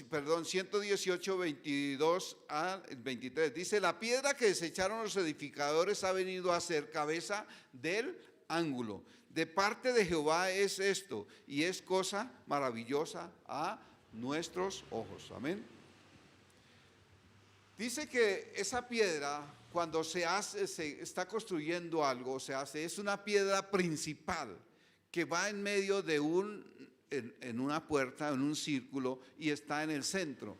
Speaker 1: perdón, 118, 22 al 23, dice, la piedra que desecharon los edificadores ha venido a ser cabeza del ángulo. De parte de Jehová es esto, y es cosa maravillosa a nuestros ojos, amén. Dice que esa piedra, cuando se está construyendo algo, es una piedra principal que va en medio de en una puerta, en un círculo, y está en el centro.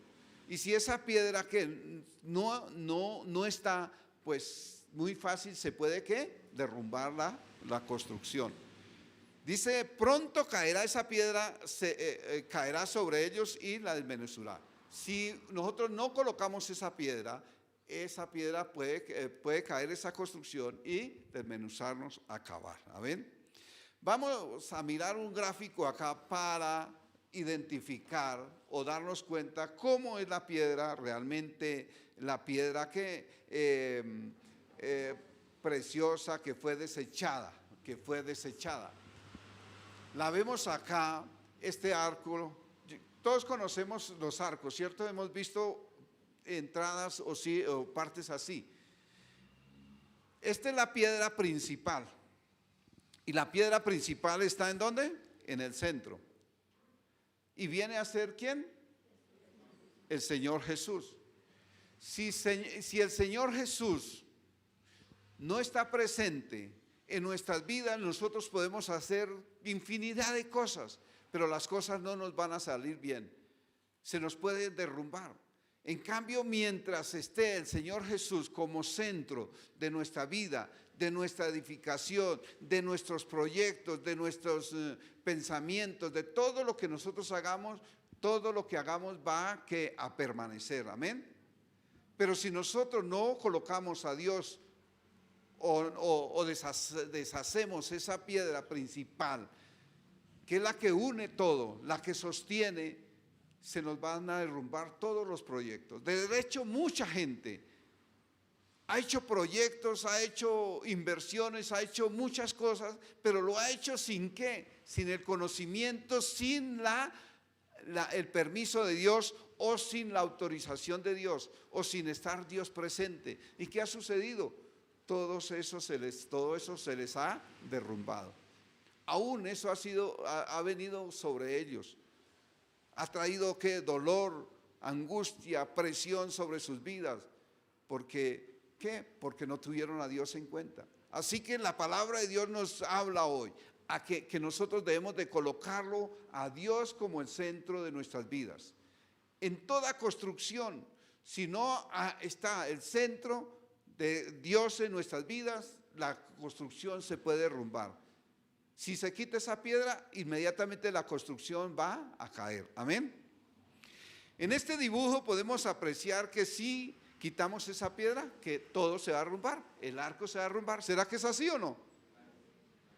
Speaker 1: Y si esa piedra que no está, pues muy fácil se puede ¿qué? Derrumbar la construcción. Dice, pronto caerá esa piedra, caerá sobre ellos y la desmenuzará. Si nosotros no colocamos esa piedra puede caer esa construcción y desmenuzarnos, acabar. ¿Amén? Vamos a mirar un gráfico acá para identificar o darnos cuenta cómo es la piedra realmente, la piedra que preciosa que fue desechada, La vemos acá, este arco. Todos conocemos los arcos, ¿cierto? Hemos visto entradas o partes así. Esta es la piedra principal. Y la piedra principal está ¿en dónde? En el centro. ¿Y viene a ser quién? El Señor Jesús. Si el Señor Jesús no está presente en nuestras vidas, nosotros podemos hacer infinidad de cosas, pero las cosas no nos van a salir bien. Se nos puede derrumbar. En cambio, mientras esté el Señor Jesús como centro de nuestra vida, de nuestra edificación, de nuestros proyectos, de nuestros pensamientos, de todo lo que nosotros hagamos, todo lo que hagamos va a permanecer. Amén. Pero si nosotros no colocamos a Dios o deshacemos esa piedra principal, que es la que une todo, la que sostiene, se nos van a derrumbar todos los proyectos. De hecho, mucha gente ha hecho proyectos, ha hecho inversiones, ha hecho muchas cosas, pero lo ha hecho sin ¿qué? Sin el conocimiento, sin el permiso de Dios, o sin la autorización de Dios, o sin estar Dios presente. ¿Y qué ha sucedido? Todo eso se les ha derrumbado. Aún eso ha venido sobre ellos. Ha traído ¿qué? Dolor, angustia, presión sobre sus vidas. Porque ¿qué? Porque no tuvieron a Dios en cuenta. Así que la palabra de Dios nos habla hoy a que nosotros debemos de colocarlo a Dios como el centro de nuestras vidas. En toda construcción, si no está el centro de Dios en nuestras vidas, la construcción se puede derrumbar. Si se quita esa piedra, inmediatamente la construcción va a caer. Amén. En este dibujo podemos apreciar que si quitamos esa piedra, que todo se va a derrumbar, el arco se va a derrumbar. ¿Será que es así o no?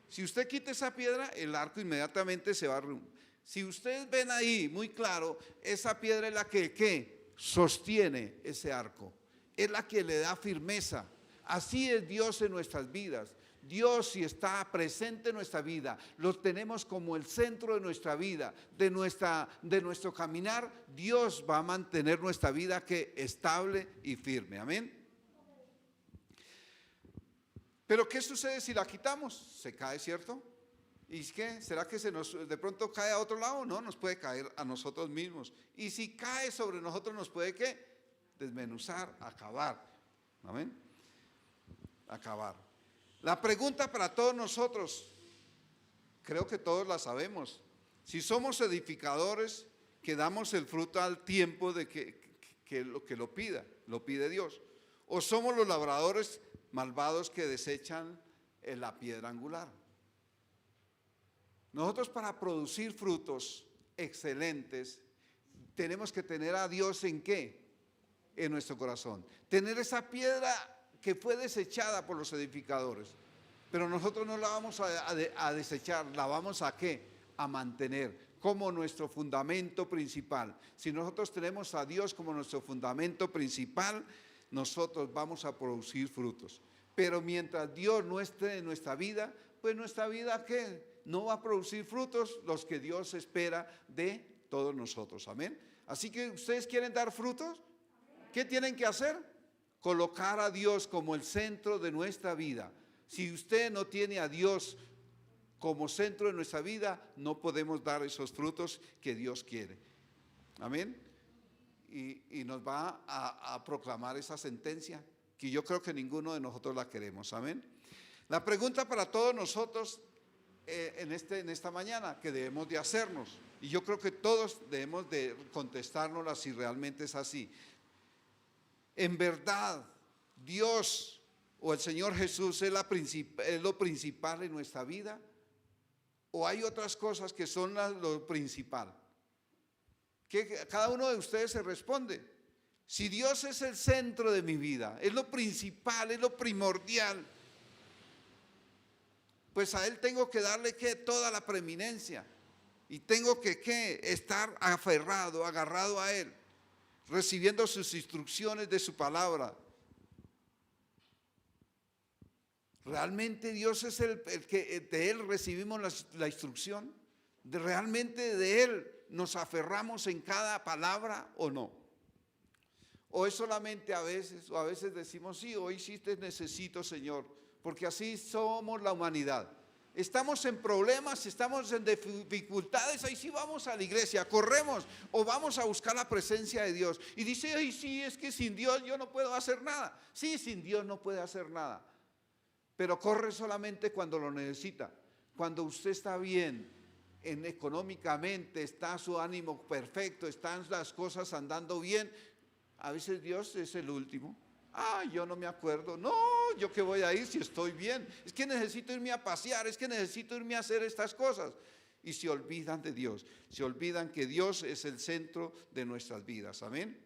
Speaker 1: Si usted quita esa piedra, el arco inmediatamente se va a derrumbar. Si ustedes ven ahí muy claro, esa piedra es la que sostiene ese arco, es la que le da firmeza. Así es Dios en nuestras vidas. Dios, si está presente en nuestra vida, lo tenemos como el centro de nuestra vida, de nuestro caminar, Dios va a mantener nuestra vida estable y firme. Amén. Pero ¿qué sucede si la quitamos? Se cae, ¿cierto? ¿Y qué? ¿Será que de pronto cae a otro lado? No, nos puede caer a nosotros mismos. Y si cae sobre nosotros, nos puede ¿qué? Desmenuzar, acabar. Amén. Acabar. La pregunta para todos nosotros, creo que todos la sabemos. Si somos edificadores, que damos el fruto al tiempo de que lo pide Dios. O somos los labradores malvados que desechan la piedra angular. Nosotros, para producir frutos excelentes, tenemos que tener a Dios ¿en qué? En nuestro corazón. Tener esa piedra que fue desechada por los edificadores, pero nosotros no la vamos a desechar, la vamos a ¿qué? A mantener como nuestro fundamento principal. Si nosotros tenemos a Dios como nuestro fundamento principal, nosotros vamos a producir frutos. Pero mientras Dios no esté en nuestra vida, pues nuestra vida ¿qué? No va a producir frutos los que Dios espera de todos nosotros. Amén. Así que ustedes quieren dar frutos, ¿qué tienen que hacer? Colocar a Dios como el centro de nuestra vida. Si usted no tiene a Dios como centro de nuestra vida, no podemos dar esos frutos que Dios quiere. Amén. Y nos va a proclamar esa sentencia, que yo creo que ninguno de nosotros la queremos. Amén. La pregunta para todos nosotros en esta mañana que debemos de hacernos, y yo creo que todos debemos de contestárnosla si realmente es así. En verdad, Dios o el Señor Jesús es lo principal en nuestra vida, o hay otras cosas que son lo principal. Que cada uno de ustedes se responde. Si Dios es el centro de mi vida, es lo principal, es lo primordial, pues a Él tengo que darle toda la preeminencia. Y tengo que estar aferrado, agarrado a Él, recibiendo sus instrucciones de su palabra. ¿Realmente Dios es el que de Él recibimos la instrucción? ¿Realmente de Él nos aferramos en cada palabra o no? ¿O es solamente a veces, o a veces decimos, sí, hoy sí te necesito, Señor? Porque así somos la humanidad. Estamos en problemas, estamos en dificultades, ahí sí vamos a la iglesia, corremos o vamos a buscar la presencia de Dios. Y dice, ay, sí, es que sin Dios yo no puedo hacer nada. Sí, sin Dios no puede hacer nada. Pero corre solamente cuando lo necesita. Cuando usted está bien, económicamente, está su ánimo perfecto, están las cosas andando bien, a veces Dios es el último. Yo no me acuerdo. No, yo qué voy a ir si estoy bien. Es que necesito irme a pasear, es que necesito irme a hacer estas cosas. Y se olvidan de Dios, se olvidan que Dios es el centro de nuestras vidas. Amén.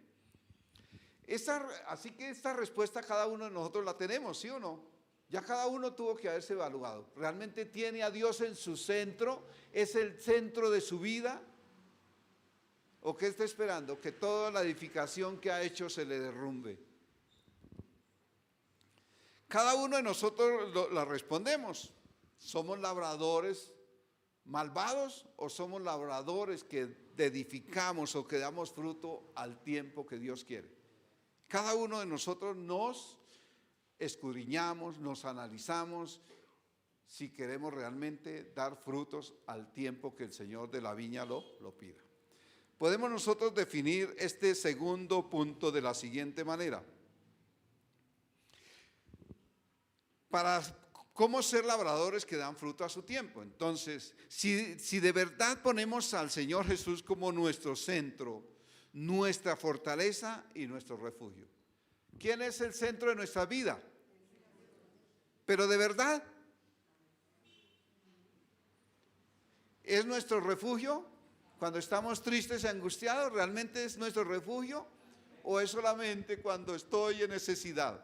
Speaker 1: Así que esta respuesta cada uno de nosotros la tenemos, ¿sí o no? Ya cada uno tuvo que haberse evaluado. ¿Realmente tiene a Dios en su centro? ¿Es el centro de su vida? ¿O qué está esperando? Que toda la edificación que ha hecho se le derrumbe. Cada uno de nosotros la respondemos. ¿Somos labradores malvados o somos labradores que edificamos o que damos fruto al tiempo que Dios quiere? Cada uno de nosotros nos escudriñamos, nos analizamos si queremos realmente dar frutos al tiempo que el Señor de la viña lo pida. Podemos nosotros definir este segundo punto de la siguiente manera. Para cómo ser labradores que dan fruto a su tiempo. Entonces, si de verdad ponemos al Señor Jesús como nuestro centro, nuestra fortaleza y nuestro refugio. ¿Quién es el centro de nuestra vida? Pero de verdad, ¿es nuestro refugio? Cuando estamos tristes y angustiados, ¿realmente es nuestro refugio? ¿O es solamente cuando estoy en necesidad?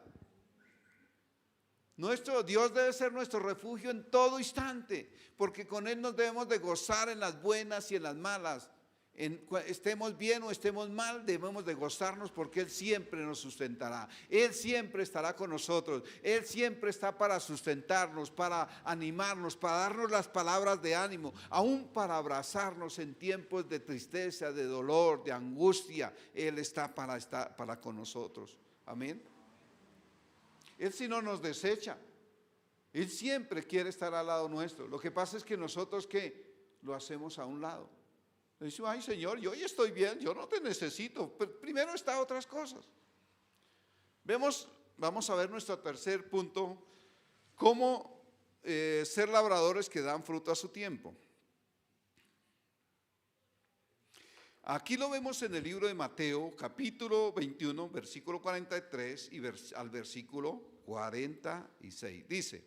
Speaker 1: Nuestro Dios debe ser nuestro refugio en todo instante, porque con Él nos debemos de gozar en las buenas y en las malas. Estemos bien o estemos mal, debemos de gozarnos porque Él siempre nos sustentará. Él siempre estará con nosotros. Él siempre está para sustentarnos, para animarnos, para darnos las palabras de ánimo, aún para abrazarnos en tiempos de tristeza, de dolor, de angustia. Él está para con nosotros. Amén. Él si no nos desecha. Él siempre quiere estar al lado nuestro. Lo que pasa es que nosotros ¿qué? Lo hacemos a un lado. Le decimos, ay Señor, yo hoy estoy bien, yo no te necesito. Pero primero están otras cosas. Vamos a ver nuestro tercer punto, cómo ser labradores que dan fruto a su tiempo. Aquí lo vemos en el libro de Mateo, capítulo 21, versículo 43 y al versículo 46. Dice,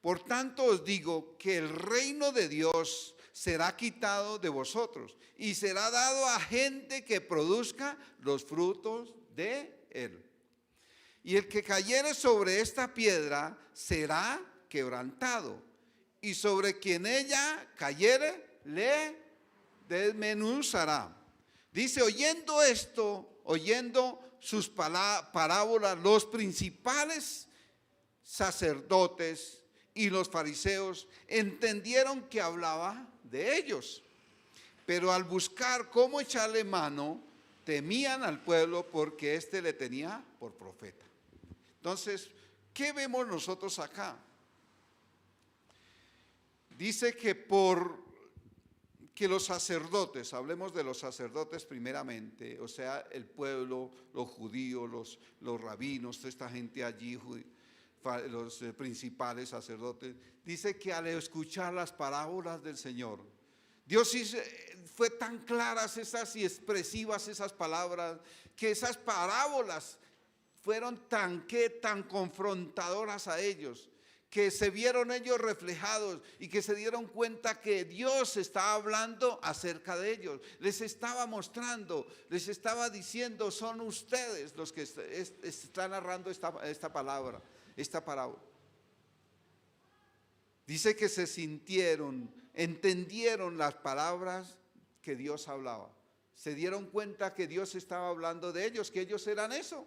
Speaker 1: por tanto os digo que el reino de Dios será quitado de vosotros y será dado a gente que produzca los frutos de él. Y el que cayere sobre esta piedra será quebrantado, y sobre quien ella cayere le desmenuzará. Dice, oyendo esto, oyendo sus parábolas, los principales sacerdotes y los fariseos entendieron que hablaba de ellos, pero al buscar cómo echarle mano, temían al pueblo porque éste le tenía por profeta. Entonces, ¿qué vemos nosotros acá? Dice que los sacerdotes, hablemos de los sacerdotes primeramente, o sea, el pueblo, los judíos, los rabinos, toda esta gente allí, los principales sacerdotes, dice que al escuchar las parábolas del Señor, Dios fue tan claras esas y expresivas esas palabras, que esas parábolas fueron tan confrontadoras a ellos, que se vieron ellos reflejados y que se dieron cuenta que Dios estaba hablando acerca de ellos, les estaba mostrando, les estaba diciendo, son ustedes los que están narrando esta parábola. Dice que se sintieron entendieron las palabras que Dios hablaba. Se dieron cuenta que Dios estaba hablando de ellos, que ellos eran eso.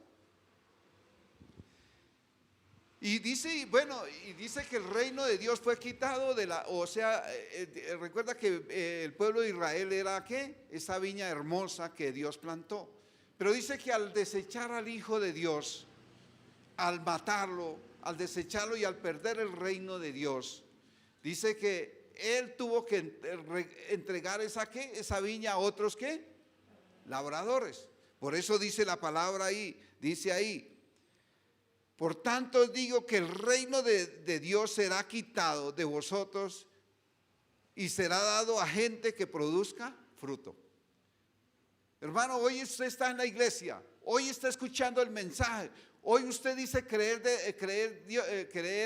Speaker 1: Y dice, bueno, y dice que el reino de Dios fue quitado recuerda que el pueblo de Israel era ¿qué? Esa viña hermosa que Dios plantó. Pero dice que al desechar al Hijo de Dios, al matarlo, al desecharlo y al perder el reino de Dios, dice que Él tuvo que entregar esa viña a otros ¿qué? Labradores. Por eso dice la palabra ahí, dice ahí: por tanto os digo que el reino de Dios será quitado de vosotros y será dado a gente que produzca fruto. Hermano, hoy usted está en la iglesia, hoy está escuchando el mensaje, hoy usted dice creer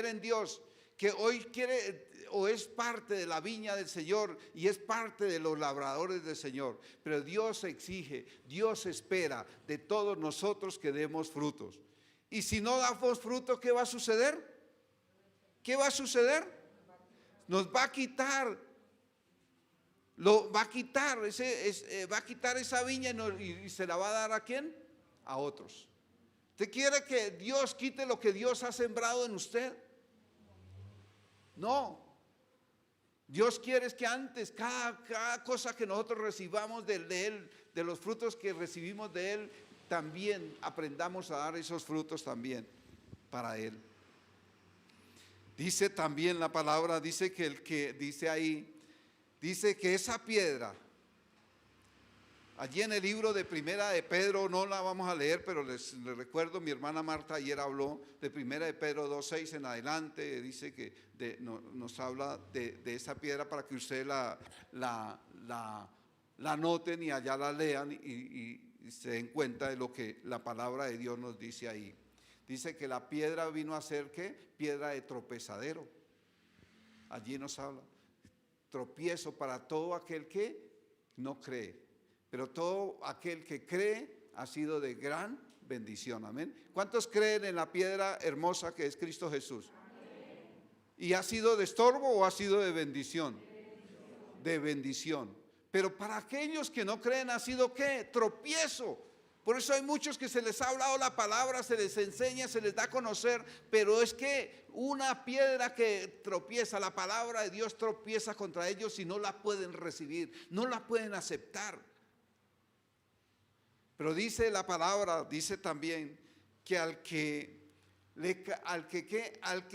Speaker 1: en Dios, que hoy quiere o es parte de la viña del Señor y es parte de los labradores del Señor. Pero Dios exige, Dios espera de todos nosotros que demos frutos. Y si no damos fruto, ¿qué va a suceder? ¿Qué va a suceder? Nos va a quitar, va a quitar esa viña y se la va a dar ¿a quién? A otros. ¿Usted quiere que Dios quite lo que Dios ha sembrado en usted? No. Dios quiere es que antes cada cosa que nosotros recibamos de Él, de los frutos que recibimos de Él, también aprendamos a dar esos frutos también para Él. Dice también la palabra, dice que dice ahí, dice que esa piedra, allí en el libro de Primera de Pedro, no la vamos a leer, pero les recuerdo, mi hermana Marta ayer habló de Primera de Pedro 2:6 en adelante, dice que nos habla de esa piedra para que ustedes la anoten y allá la lean y se den cuenta de lo que la palabra de Dios nos dice ahí. Dice que la piedra vino a ser ¿qué? Piedra de tropezadero. Allí nos habla. Tropiezo para todo aquel que no cree. Pero todo aquel que cree ha sido de gran bendición. Amén. ¿Cuántos creen en la piedra hermosa que es Cristo Jesús? Amén. ¿Y ha sido de estorbo o ha sido de bendición? De bendición. Pero para aquellos que no creen ha sido ¿qué? Tropiezo. Por eso hay muchos que se les ha hablado la palabra, se les enseña, se les da a conocer, pero es que una piedra que tropieza, la palabra de Dios tropieza contra ellos y no la pueden recibir, no la pueden aceptar. Pero dice la palabra, dice también que al que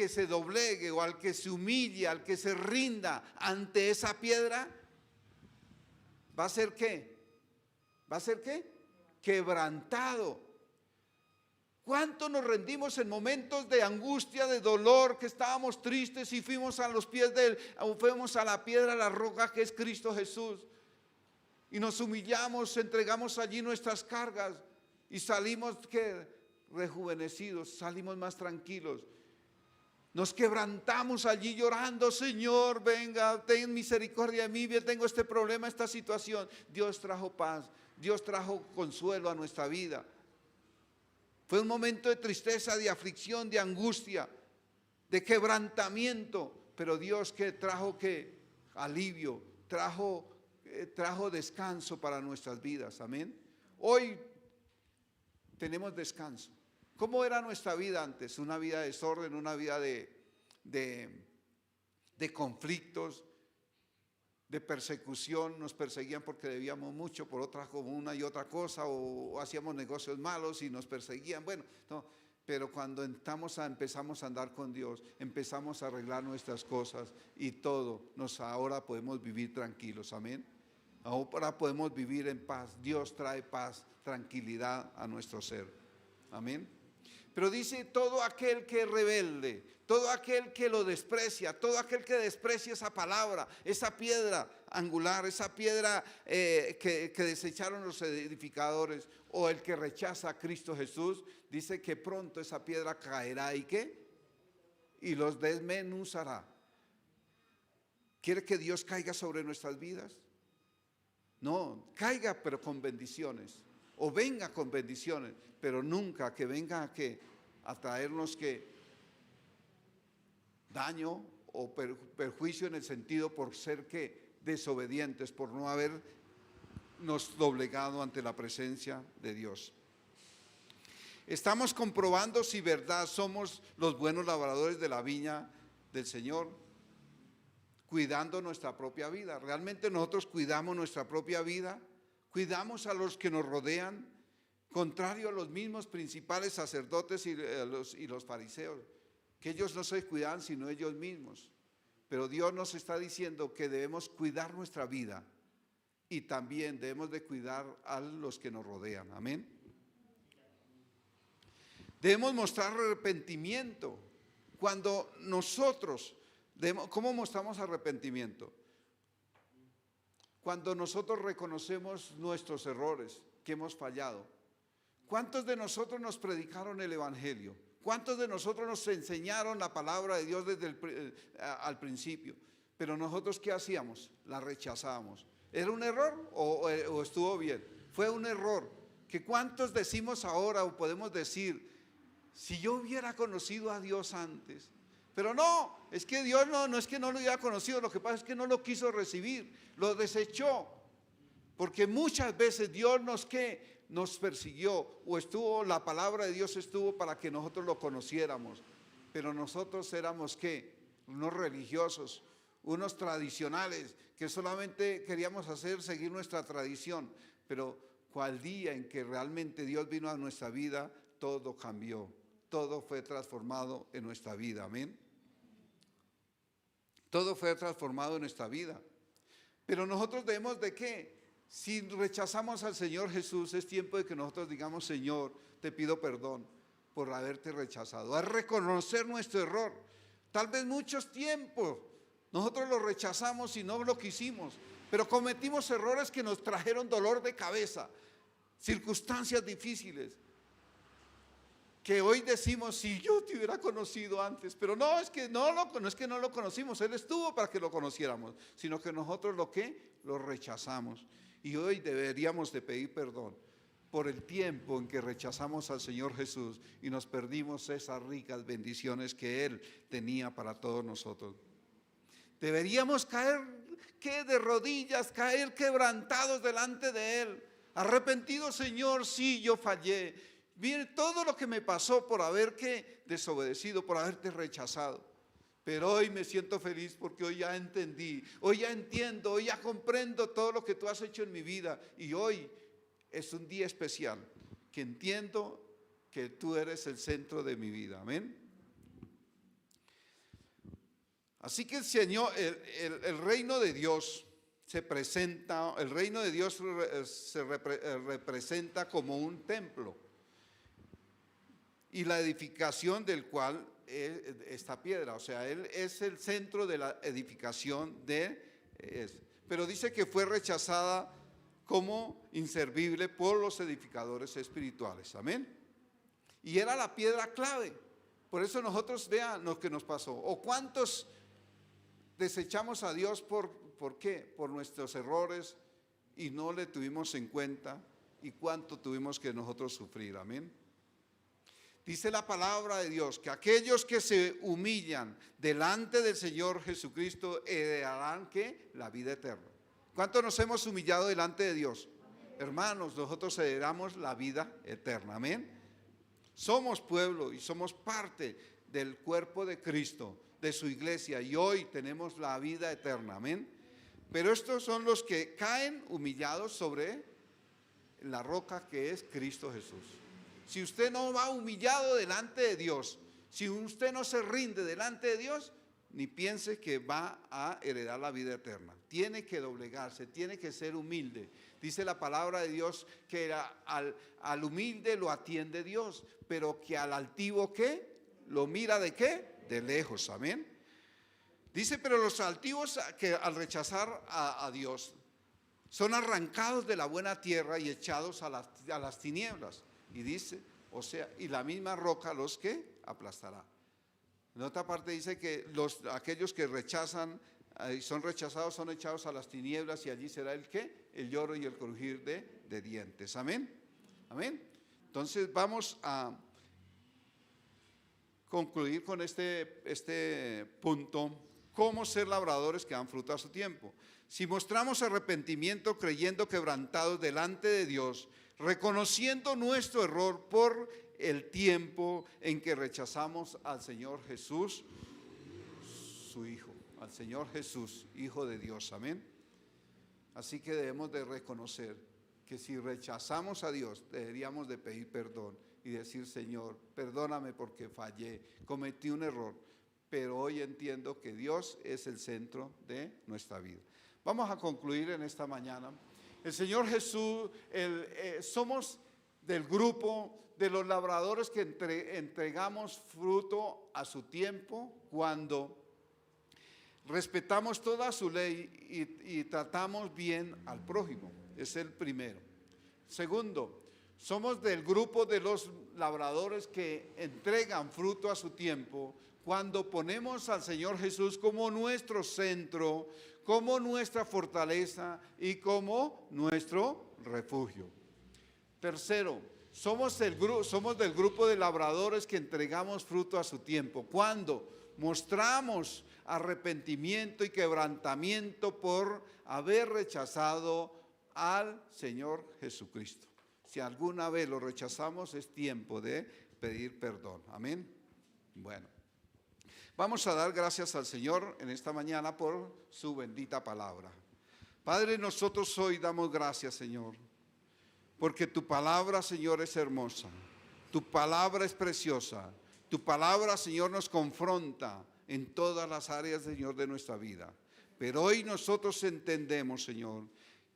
Speaker 1: se doblegue o al que se humille, al que se rinda ante esa piedra, ¿va a ser qué? ¿Va a ser qué? Quebrantado. ¿Cuánto nos rendimos en momentos de angustia, de dolor, que estábamos tristes y fuimos a los pies fuimos a la piedra, a la roca que es Cristo Jesús? Y nos humillamos, entregamos allí nuestras cargas y salimos ¿qué? Rejuvenecidos, salimos más tranquilos. Nos quebrantamos allí llorando: Señor, venga, ten misericordia de mí, tengo este problema, esta situación. Dios trajo paz, Dios trajo consuelo a nuestra vida. Fue un momento de tristeza, de aflicción, de angustia, de quebrantamiento, pero Dios que trajo ¿qué? Alivio, trajo descanso para nuestras vidas. Amén. Hoy tenemos descanso. ¿Cómo era nuestra vida antes? Una vida de desorden, una vida de conflictos, de persecución. Nos perseguían porque debíamos mucho, por una y otra cosa, o hacíamos negocios malos y nos perseguían. Bueno, no, pero cuando empezamos a andar con Dios, empezamos a arreglar nuestras cosas y ahora podemos vivir tranquilos. Amén. Ahora podemos vivir en paz. Dios trae paz, tranquilidad a nuestro ser. Amén. Pero dice: todo aquel que es rebelde, todo aquel que lo desprecia, todo aquel que desprecia esa palabra, esa piedra angular, esa piedra que desecharon los edificadores, o el que rechaza a Cristo Jesús, dice que pronto esa piedra caerá y ¿qué? Y los desmenuzará. ¿Quiere que Dios caiga sobre nuestras vidas? No, caiga pero con bendiciones. O venga con bendiciones, pero nunca que venga a traernos daño o perjuicio en el sentido por ser que desobedientes, por no habernos doblegado ante la presencia de Dios. Estamos comprobando si verdad somos los buenos labradores de la viña del Señor, cuidando nuestra propia vida. ¿Realmente nosotros cuidamos nuestra propia vida? ¿Cuidamos a los que nos rodean? Contrario a los mismos principales sacerdotes y los fariseos, que ellos no se cuidaban sino ellos mismos. Pero Dios nos está diciendo que debemos cuidar nuestra vida y también debemos de cuidar a los que nos rodean. Amén. Debemos mostrar arrepentimiento. Cuando nosotros, ¿cómo mostramos arrepentimiento? Cuando nosotros reconocemos nuestros errores, que hemos fallado. ¿Cuántos de nosotros nos predicaron el Evangelio? ¿Cuántos de nosotros nos enseñaron la palabra de Dios desde al principio? Pero nosotros, ¿qué hacíamos? La rechazábamos. ¿Era un error o estuvo bien? Fue un error. ¿Que cuántos decimos ahora o podemos decir, si yo hubiera conocido a Dios antes? Pero no, es que Dios no es que no lo hubiera conocido, lo que pasa es que no lo quiso recibir, lo desechó. Porque muchas veces Dios nos persiguió, o la palabra de Dios estuvo para que nosotros lo conociéramos, pero nosotros éramos unos religiosos, unos tradicionales, que solamente queríamos seguir nuestra tradición, pero cual día en que realmente Dios vino a nuestra vida, todo cambió, todo fue transformado en nuestra vida, amén. Todo fue transformado en nuestra vida, pero nosotros debemos de ¿qué? Si rechazamos al Señor Jesús, es tiempo de que nosotros digamos, Señor, te pido perdón por haberte rechazado. A reconocer nuestro error. Tal vez muchos tiempos nosotros lo rechazamos y no lo quisimos, pero cometimos errores que nos trajeron dolor de cabeza, circunstancias difíciles, que hoy decimos, si yo te hubiera conocido antes, pero no es que no lo conocimos, Él estuvo para que lo conociéramos, sino que nosotros lo rechazamos. Y hoy deberíamos de pedir perdón por el tiempo en que rechazamos al Señor Jesús y nos perdimos esas ricas bendiciones que Él tenía para todos nosotros. Deberíamos caer de rodillas, caer quebrantados delante de Él, arrepentidos, Señor, sí, yo fallé. Mire todo lo que me pasó por haber desobedecido, por haberte rechazado. Pero hoy me siento feliz porque hoy ya entendí, hoy ya entiendo, hoy ya comprendo todo lo que tú has hecho en mi vida. Y hoy es un día especial que entiendo que tú eres el centro de mi vida. Amén. Así que el Señor, el reino de Dios se presenta, el reino de Dios se representa como un templo. Y la edificación del cual esta piedra, o sea, Él es el centro de la edificación pero dice que fue rechazada como inservible por los edificadores espirituales, amén. Y era la piedra clave. Por eso nosotros, vean lo que nos pasó, o cuántos desechamos a Dios ¿por qué? Por nuestros errores y no le tuvimos en cuenta, y cuánto tuvimos que nosotros sufrir, amén. Dice la palabra de Dios que aquellos que se humillan delante del Señor Jesucristo heredarán ¿qué? La vida eterna. ¿Cuántos nos hemos humillado delante de Dios? Hermanos, nosotros heredamos la vida eterna, amén. Somos pueblo y somos parte del cuerpo de Cristo, de su iglesia, y hoy tenemos la vida eterna, amén. Pero estos son los que caen humillados sobre la roca que es Cristo Jesús. Si usted no va humillado delante de Dios, si usted no se rinde delante de Dios, ni piense que va a heredar la vida eterna. Tiene que doblegarse, tiene que ser humilde. Dice la palabra de Dios que al humilde lo atiende Dios, pero que al altivo ¿qué? Lo mira ¿de qué? De lejos, amén. Dice, pero los altivos que al rechazar a Dios son arrancados de la buena tierra y echados a las tinieblas. Y dice, o sea, y la misma roca los que aplastará. En otra parte dice que aquellos que rechazan, son rechazados, son echados a las tinieblas y allí será el ¿qué? El lloro y el crujir de dientes. Amén. Amén. Entonces vamos a concluir con este punto cómo ser labradores que dan fruto a su tiempo. Si mostramos arrepentimiento creyendo quebrantados delante de Dios, reconociendo nuestro error por el tiempo en que rechazamos al Señor Jesús, su Hijo, al Señor Jesús, Hijo de Dios, amén. Así que debemos de reconocer que si rechazamos a Dios, deberíamos de pedir perdón y decir: Señor, perdóname porque fallé, cometí un error, pero hoy entiendo que Dios es el centro de nuestra vida. Vamos a concluir en esta mañana. El Señor Jesús, somos del grupo de los labradores que entregamos fruto a su tiempo cuando respetamos toda su ley y tratamos bien al prójimo. Es el primero. Segundo, somos del grupo de los labradores que entregan fruto a su tiempo cuando ponemos al Señor Jesús como nuestro centro, como nuestra fortaleza y como nuestro refugio. Tercero, somos del grupo de labradores que entregamos fruto a su tiempo cuando mostramos arrepentimiento y quebrantamiento por haber rechazado al Señor Jesucristo. Si alguna vez lo rechazamos, es tiempo de pedir perdón. Amén. Bueno, vamos a dar gracias al Señor en esta mañana por su bendita palabra. Padre, nosotros hoy damos gracias, Señor, porque tu palabra, Señor, es hermosa. Tu palabra es preciosa. Tu palabra, Señor, nos confronta en todas las áreas, Señor, de nuestra vida. Pero hoy nosotros entendemos, Señor,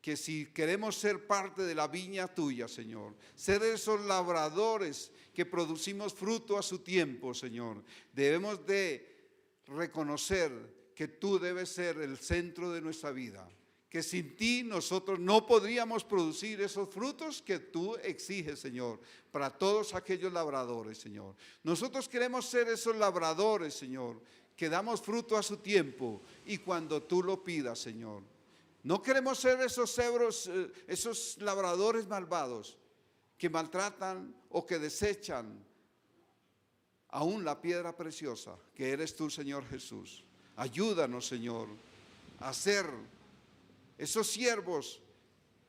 Speaker 1: que si queremos ser parte de la viña tuya, Señor, ser esos labradores que producimos fruto a su tiempo, Señor, debemos de reconocer que tú debes ser el centro de nuestra vida, que sin ti nosotros no podríamos producir esos frutos que tú exiges, Señor, para todos aquellos labradores, Señor. Nosotros queremos ser esos labradores, Señor, que damos fruto a su tiempo y cuando tú lo pidas, Señor. No queremos ser esos labradores malvados que maltratan o que desechan aún la piedra preciosa que eres tú, Señor Jesús. Ayúdanos, Señor, a ser esos siervos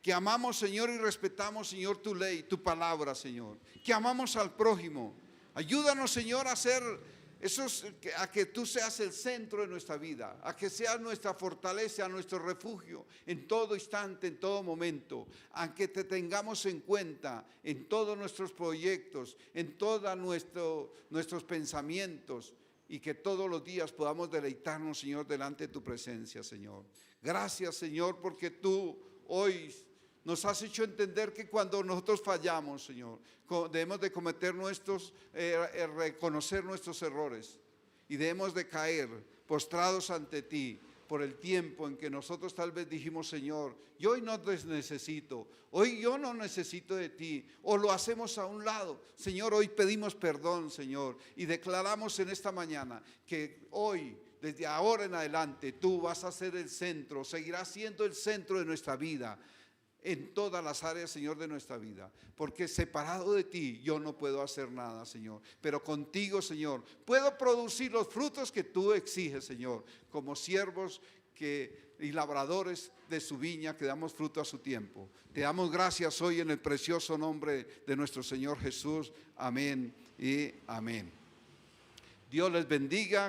Speaker 1: que amamos, Señor, y respetamos, Señor, tu ley, tu palabra, Señor. Que amamos al prójimo. Ayúdanos, Señor, a que tú seas el centro de nuestra vida, a que seas nuestra fortaleza, nuestro refugio en todo instante, en todo momento, a que te tengamos en cuenta en todos nuestros proyectos, en todos nuestros pensamientos, y que todos los días podamos deleitarnos, Señor, delante de tu presencia, Señor. Gracias, Señor, porque tú hoy nos has hecho entender que cuando nosotros fallamos, Señor, debemos de reconocer nuestros errores y debemos de caer postrados ante ti por el tiempo en que nosotros tal vez dijimos: Señor, yo hoy no te necesito, hoy yo no necesito de ti, o lo hacemos a un lado. Señor, hoy pedimos perdón, Señor, y declaramos en esta mañana que hoy, desde ahora en adelante, tú vas a ser el centro, seguirás siendo el centro de nuestra vida, en todas las áreas, Señor, de nuestra vida, porque separado de ti yo no puedo hacer nada, Señor, pero contigo, puedo producir los frutos que tú exiges, Señor, como siervos y labradores de su viña que damos fruto a su tiempo. Te damos gracias hoy en el precioso nombre de nuestro Señor Jesús. Amén y amén. Dios les bendiga.